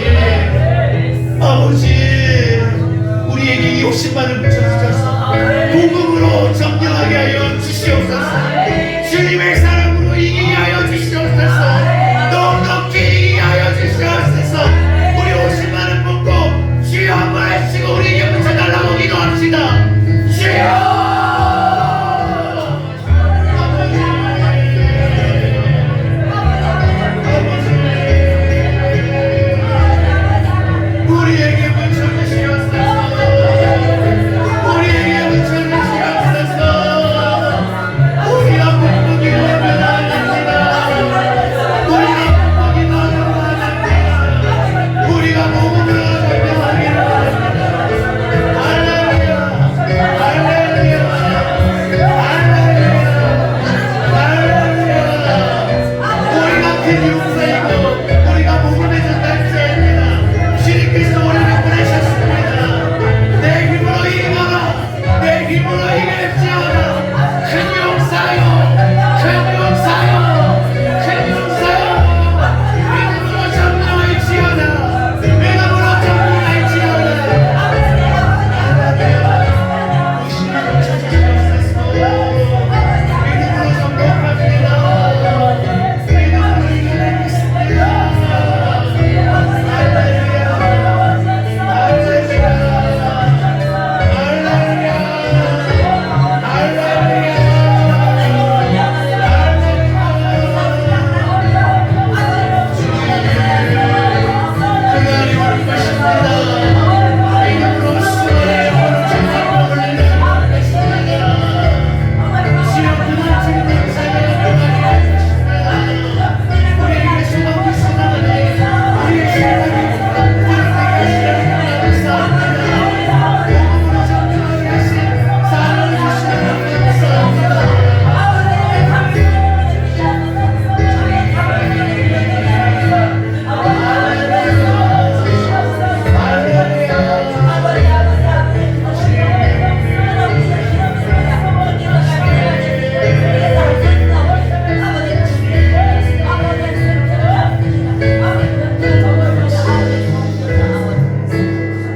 우리에게 이 50만을 붙여주셔서 복음으로 점령하게 하여 주시옵소서. 주님의 사랑으로 이기게 하여 주시옵소서. 넉넉히 이기게 하여 주시옵소서. 우리 50만을 뽑고 주여 한번 하시고 우리에게 붙여달라고 기도합시다. 주여! 우리에게 붙여주시옵소서. 우리에게 붙여주시옵소서. 우리가 복복이 되면 안됩니다. 우리가 복복이 되면 안됩니다. 우리가 복음으로 전명하기를 원합니다. 할렐루야, 할렐루야, 할렐루야, 할렐루야. 우리가 큰 용사이고 우리가 복음의 전달자입니다. 주님께서 우리를 보내셨습니다. 내 힘으로 이기거나 내 힘으로 이길지어다. 큰 용사요, 큰 용사요, 큰 용사요. 믿음으로 점령할지어다. 믿음으로 점령할지어다. 무심하고 찾으시옵소서. 믿음으로 점령합니다. 믿음으로 이겨내겠습니다.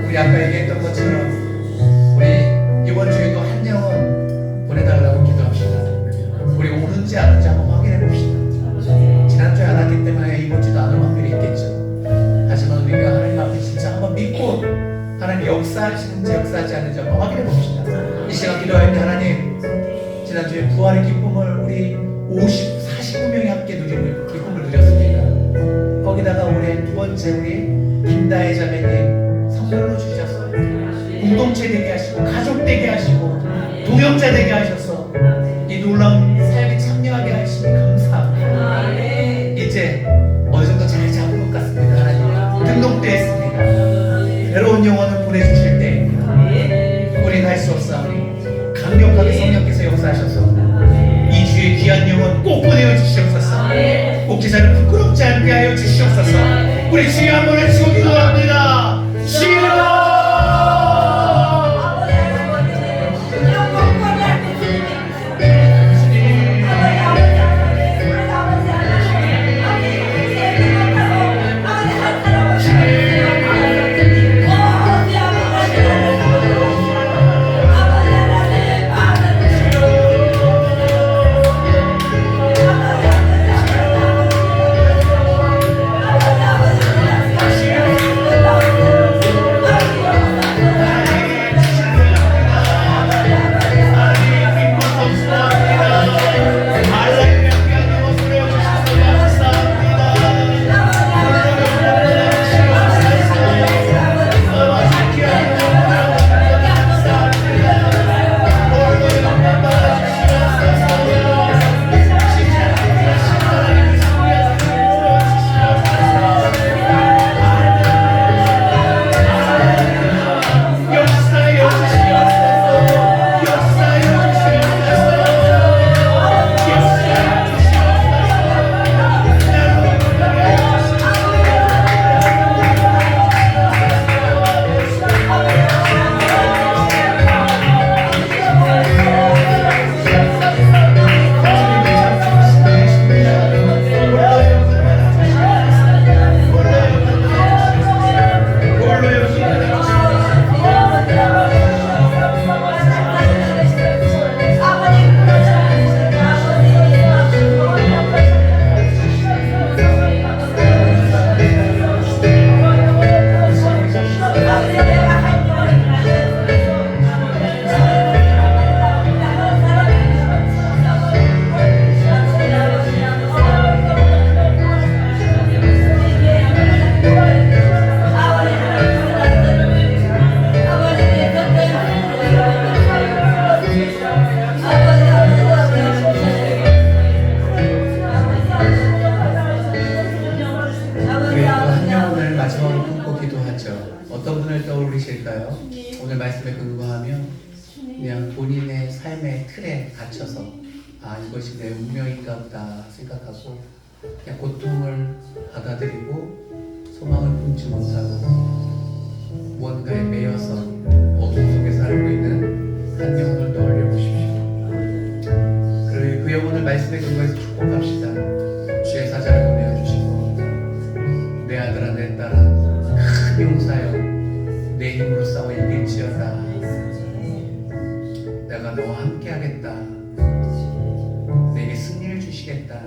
우리 아까 얘기했던 것처럼 우리 이번 주에도 한 영혼 보내달라고 기도합시다. 우리 오는지 안 오는지 한번 확인해 봅시다. 지난주에 안 왔기 때문에 이번 주도 안 올 확률이 있겠죠. 하지만 우리가 하나님 앞에 진짜 한번 믿고 하나님 역사하시는지 역사하지 않는지 한번 확인해 봅시다. 이 시간 기도할 때 하나님, 지난주에 부활의 기쁨을 우리 49명이 함께 누리는 기쁨을 누렸습니다. 거기다가 올해 두 번째 우리 김다혜 자매님 선물로 주셨어요. 공동체 되게 하시고 가족 되게 하시고 동역자 되게 하셔서 이 놀라운 삶에 참여하게 하시니 감사합니다. 이제 어느 정도 잘 잡은 것 같습니다. 하나님 등록되었습니다. 외로운 영혼을 보내주실 때입니다. 우린 할 수 없사오니 강력하게 성령께서 역사하셔서 이 주의 귀한 영혼 꼭 보내어 주시옵소서. 목회자를 부끄럽지 않게 하여 주시옵소서. 우리 주여 한번 외치고 기도합니다. 주여! 아버지 그냥 본인의 삶의 틀에 갇혀서 이것이 내 운명인가 보다 생각하고 그냥 고통을 받아들이고 소망을 품지 못하고 무언가에 매여서 어둠 속에 살고 있는 한 영혼을 떠올려 보십시오. 그리고 그 영혼을 말씀의 근거에서 축복합시다. 주의 사자를 보내어 주시고 내 아들아 내 딸아 큰 용사여 내 힘으로 싸워 이길지어다. 내가 너와 함께 하겠다. 내게 승리를 주시겠다.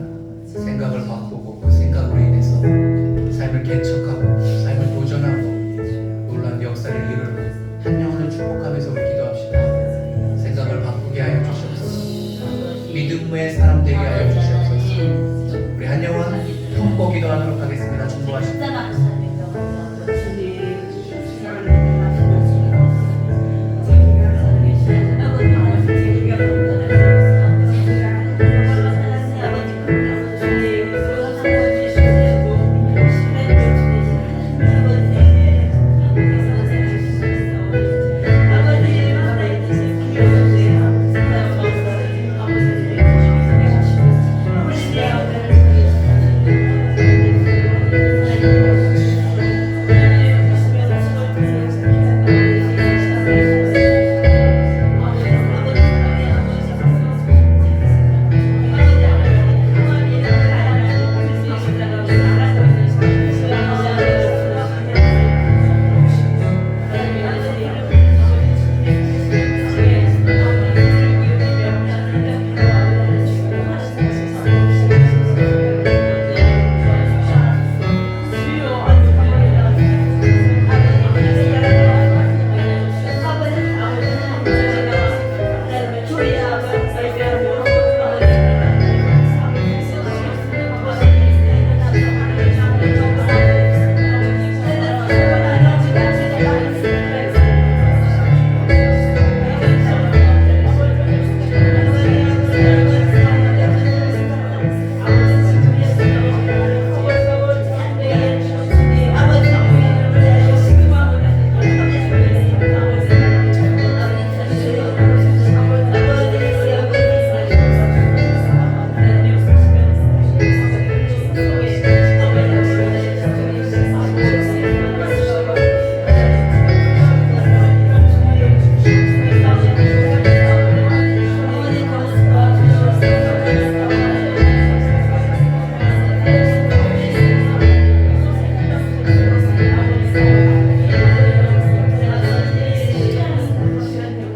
생각을 바꾸고 그 생각으로 인해서 삶을 개척하고 삶을 도전하고 놀라운 역사를 이루는 한 영혼을 축복하면서 우리 기도합시다. 생각을 바꾸게 하여 주시옵소서. 믿음의 사람 되게 하여 주시옵소서. 우리 한 영혼 품고 기도하도록 하겠습니다. 중보하십니다.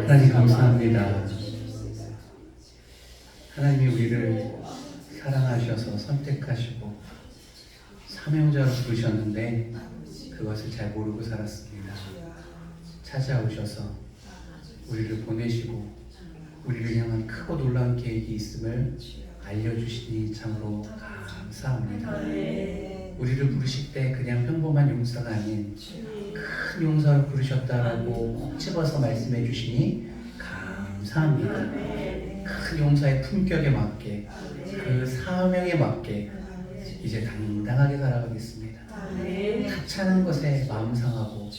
하나님 감사합니다. 하나님이 우리를 사랑하셔서 선택하시고 사명자로 부르셨는데 그것을 잘 모르고 살았습니다. 찾아오셔서 우리를 보내시고 우리를 향한 크고 놀라운 계획이 있음을 알려주시니 참으로 감사합니다. 우리를 부르실 때 그냥 평범한 용사가 아닌 큰 용사로 부르셨다라고 콕 집어서 말씀해 주시니 감사합니다. 큰 용사의 품격에 맞게 그 사명에 맞게 이제 당당하게 살아가겠습니다. 하찮은 것에 마음 상하고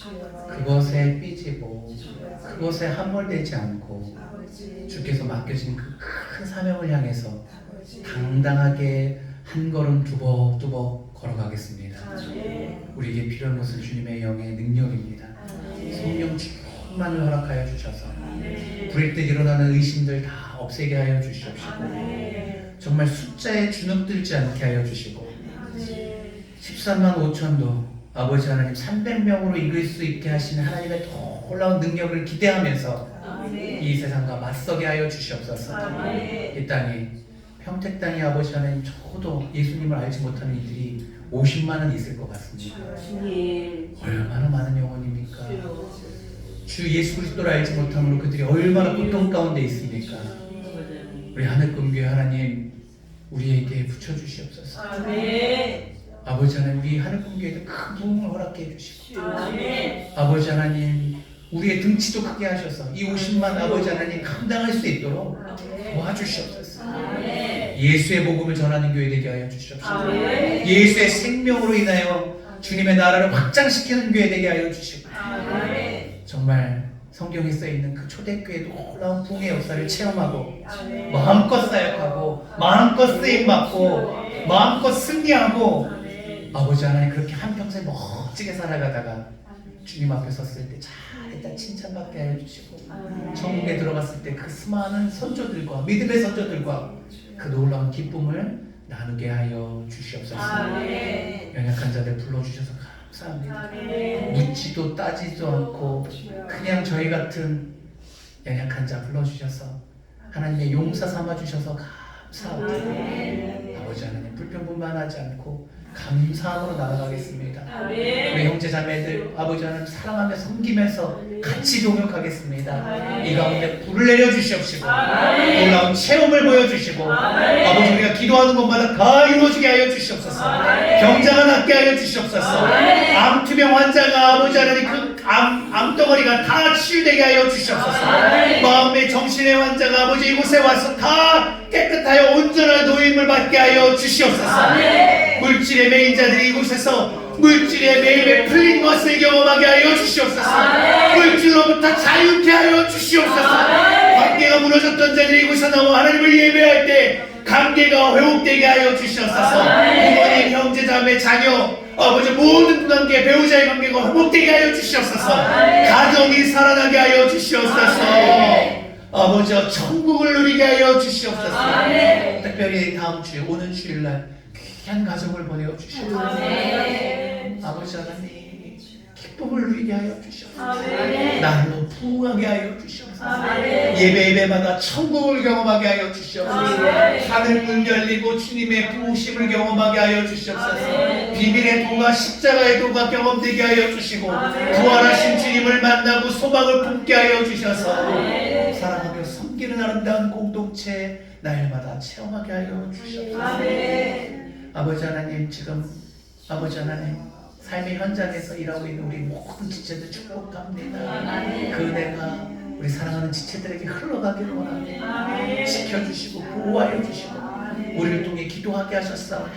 그것에 삐지고 그것에 함몰되지 않고 주께서 맡겨진 그 큰 사명을 향해서 당당하게 한 걸음 두벅두벅 걸어가겠습니다. 우리에게 필요한 것은 주님의 영의 능력입니다. 성령 충만을 허락하여 주셔서 부릴 때 일어나는 의심들 다 없애게 하여 주시옵시고 정말 숫자에 주눅들지 않게 하여 주시고 13만 5천도 아버지 하나님 300명으로 이길 수 있게 하시는 하나님의 놀라운 능력을 기대하면서 이 세상과 맞서게 하여 주시옵소서. 이 땅에 평택 땅에 아버지 하나님 저도 예수님을 알지 못하는 이들이 50만은 있을 것 같습니다. 얼마나 많은 영혼입니까? 주 예수 그리스도를 알지 못함으로 그들이 얼마나 고통 가운데 있습니까? 우리 하늘금교회 하나님 우리에게 붙여주시옵소서. 아버지 하나님 우리 하늘금교회에 큰 부흥을 허락해 주시고 아버지 하나님 우리의 등치도 크게 하셔서 이 50만 아버지 하나님 감당할 수 있도록 도와주시옵소서. 예수의 복음을 전하는 교회 되게 하여 주시옵소서. 예수의 생명으로 인하여 주님의 나라를 확장시키는 교회 되게 하여 주시고 정말 성경에 써있는 그 초대교회의 놀라운 부흥의 역사를 체험하고 마음껏 사역하고 마음껏 쓰임받고 마음껏 승리하고 아버지 하나님 그렇게 한평생 멋지게 살아가다가 주님 앞에 섰을 때 잘했다 칭찬받게 하여 주시고 천국에 들어갔을 때 그 수많은 선조들과 믿음의 선조들과 그 놀라운 기쁨을 나누게 하여 주시옵소서. 연약한 자들 불러주셔서 감사합니다. 묻지도 따지도 않고 그냥 저희 같은 연약한 자 불러주셔서 하나님의 용사 삼아주셔서 감사합니다. 아버지 하나님 불평분만하지 않고 감사함으로 나아가겠습니다. 우리 형제 자매들 아버지 하나님 사랑하며 섬기면서 같이 동역하겠습니다. 이 가운데 불을 내려주시옵시고 놀라운 체험을 보여주시고 아버지 우리가 기도하는 것마다 다 이루어지게 하여 주시옵소서. 병자가 낫게 하여 주시옵소서. 암투병 환자가 아버지 하나님 그 암덩어리가 다 치유되게 하여 주시옵소서. 마음의 정신의 환자가 아버지 이곳에 와서 다 깨끗하여 온전한 노임을 받게 하여 주시옵소서. 물질의 매인자들이 이곳에서 물질의 매임에 풀린 것을 경험하게 하여 주시옵소서. 물질로부터 자유케 하여 주시옵소서. 관계가 무너졌던 자들이 이곳에 나와 하나님을 예배할 때 관계가 회복되게 하여 주시옵소서. 부모님, 형제, 자매, 자녀 아버지 모든 관계 배우자의 관계가 회복되게 하여 주시옵소서. 가정이 살아나게 하여 주시옵소서. 아버지 천국을 누리게 하여 주시옵소서. 특별히 다음 주에 오는 주일날 귀한 가정을 보내어 주시옵소서. 아버지 하나님 기쁨을 누리게 하여 주시옵소서. 날로 부흥하게 하여 주시옵소서. 예배마다 천국을 경험하게 하여 주시옵소서. 하늘 문 열리고 주님의 부으심을 경험하게 하여 주시옵소서. 비밀의 도가 십자가의 도가 경험되게 하여 주시고 부활하신 주님을 만나고 소망을 품게 하여 주셔서 사랑하며 섬기는 아름다운 공동체 날마다 체험하게 하여 주시옵소서. 아버지 하나님 지금 아버지 하나님 삶의 현장에서 일하고 있는 우리 모든 지체들 축복합니다. 그 은혜가 우리 사랑하는 지체들에게 흘러가기를 원합니다. 지켜주시고 보호하여 주시고 우리를 통해 기도하게 하셨사오니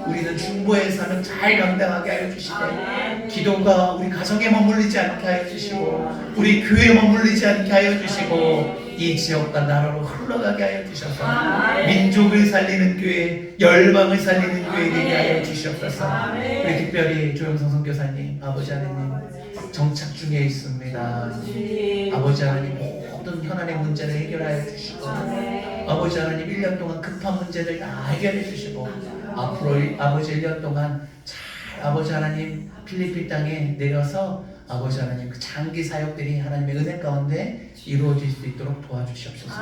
우리는 중보의 삶을 잘 감당하게 하여 주시되 기도가 우리 가정에 머물리지 않게 하여 주시고 우리 교회에 머물리지 않게 하여 주시고 이 지역과 나라로 흘러가게 하여 주셔서 민족을 살리는 교회, 열방을 살리는 교회 되게 하여 주시옵소서. 우리 특별히 조영성 선교사님, 아버지 하나님 정착 중에 있습니다. 아버지 하나님 모든 현안의 문제를 해결하여 주시고 아버지 하나님 1년 동안 급한 문제를 다 해결해 주시고 앞으로 아버지 1년 동안 잘 아버지 하나님 필리핀 땅에 내려서 아버지 하나님 그 장기 사역들이 하나님의 은혜 가운데 이루어질 수 있도록 도와주시옵소서.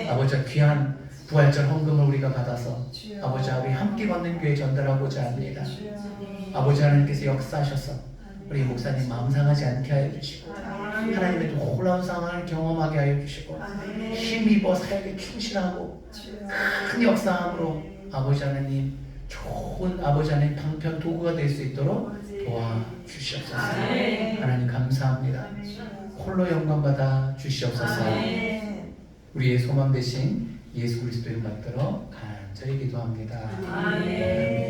아버지 귀한 부활절 헌금을 우리가 받아서 아버지 우리 함께 걷는 교회 전달하고자 합니다. 아버지 하나님께서 역사하셔서 우리 목사님 마음 상하지 않게 하여 주시고 하나님의 놀라운 상황을 경험하게 하여 주시고 힘입어 사역에 충실하고 큰 역사함으로 아버지 하나님 좋은 아버지 하나님 방편 도구가 될 수 있도록 도와주시옵소서. 하나님 감사합니다. 홀로 영광 받아 주시옵소서. 우리의 소망 되신 예수 그리스도의 받들어 간절히 기도합니다. 아멘.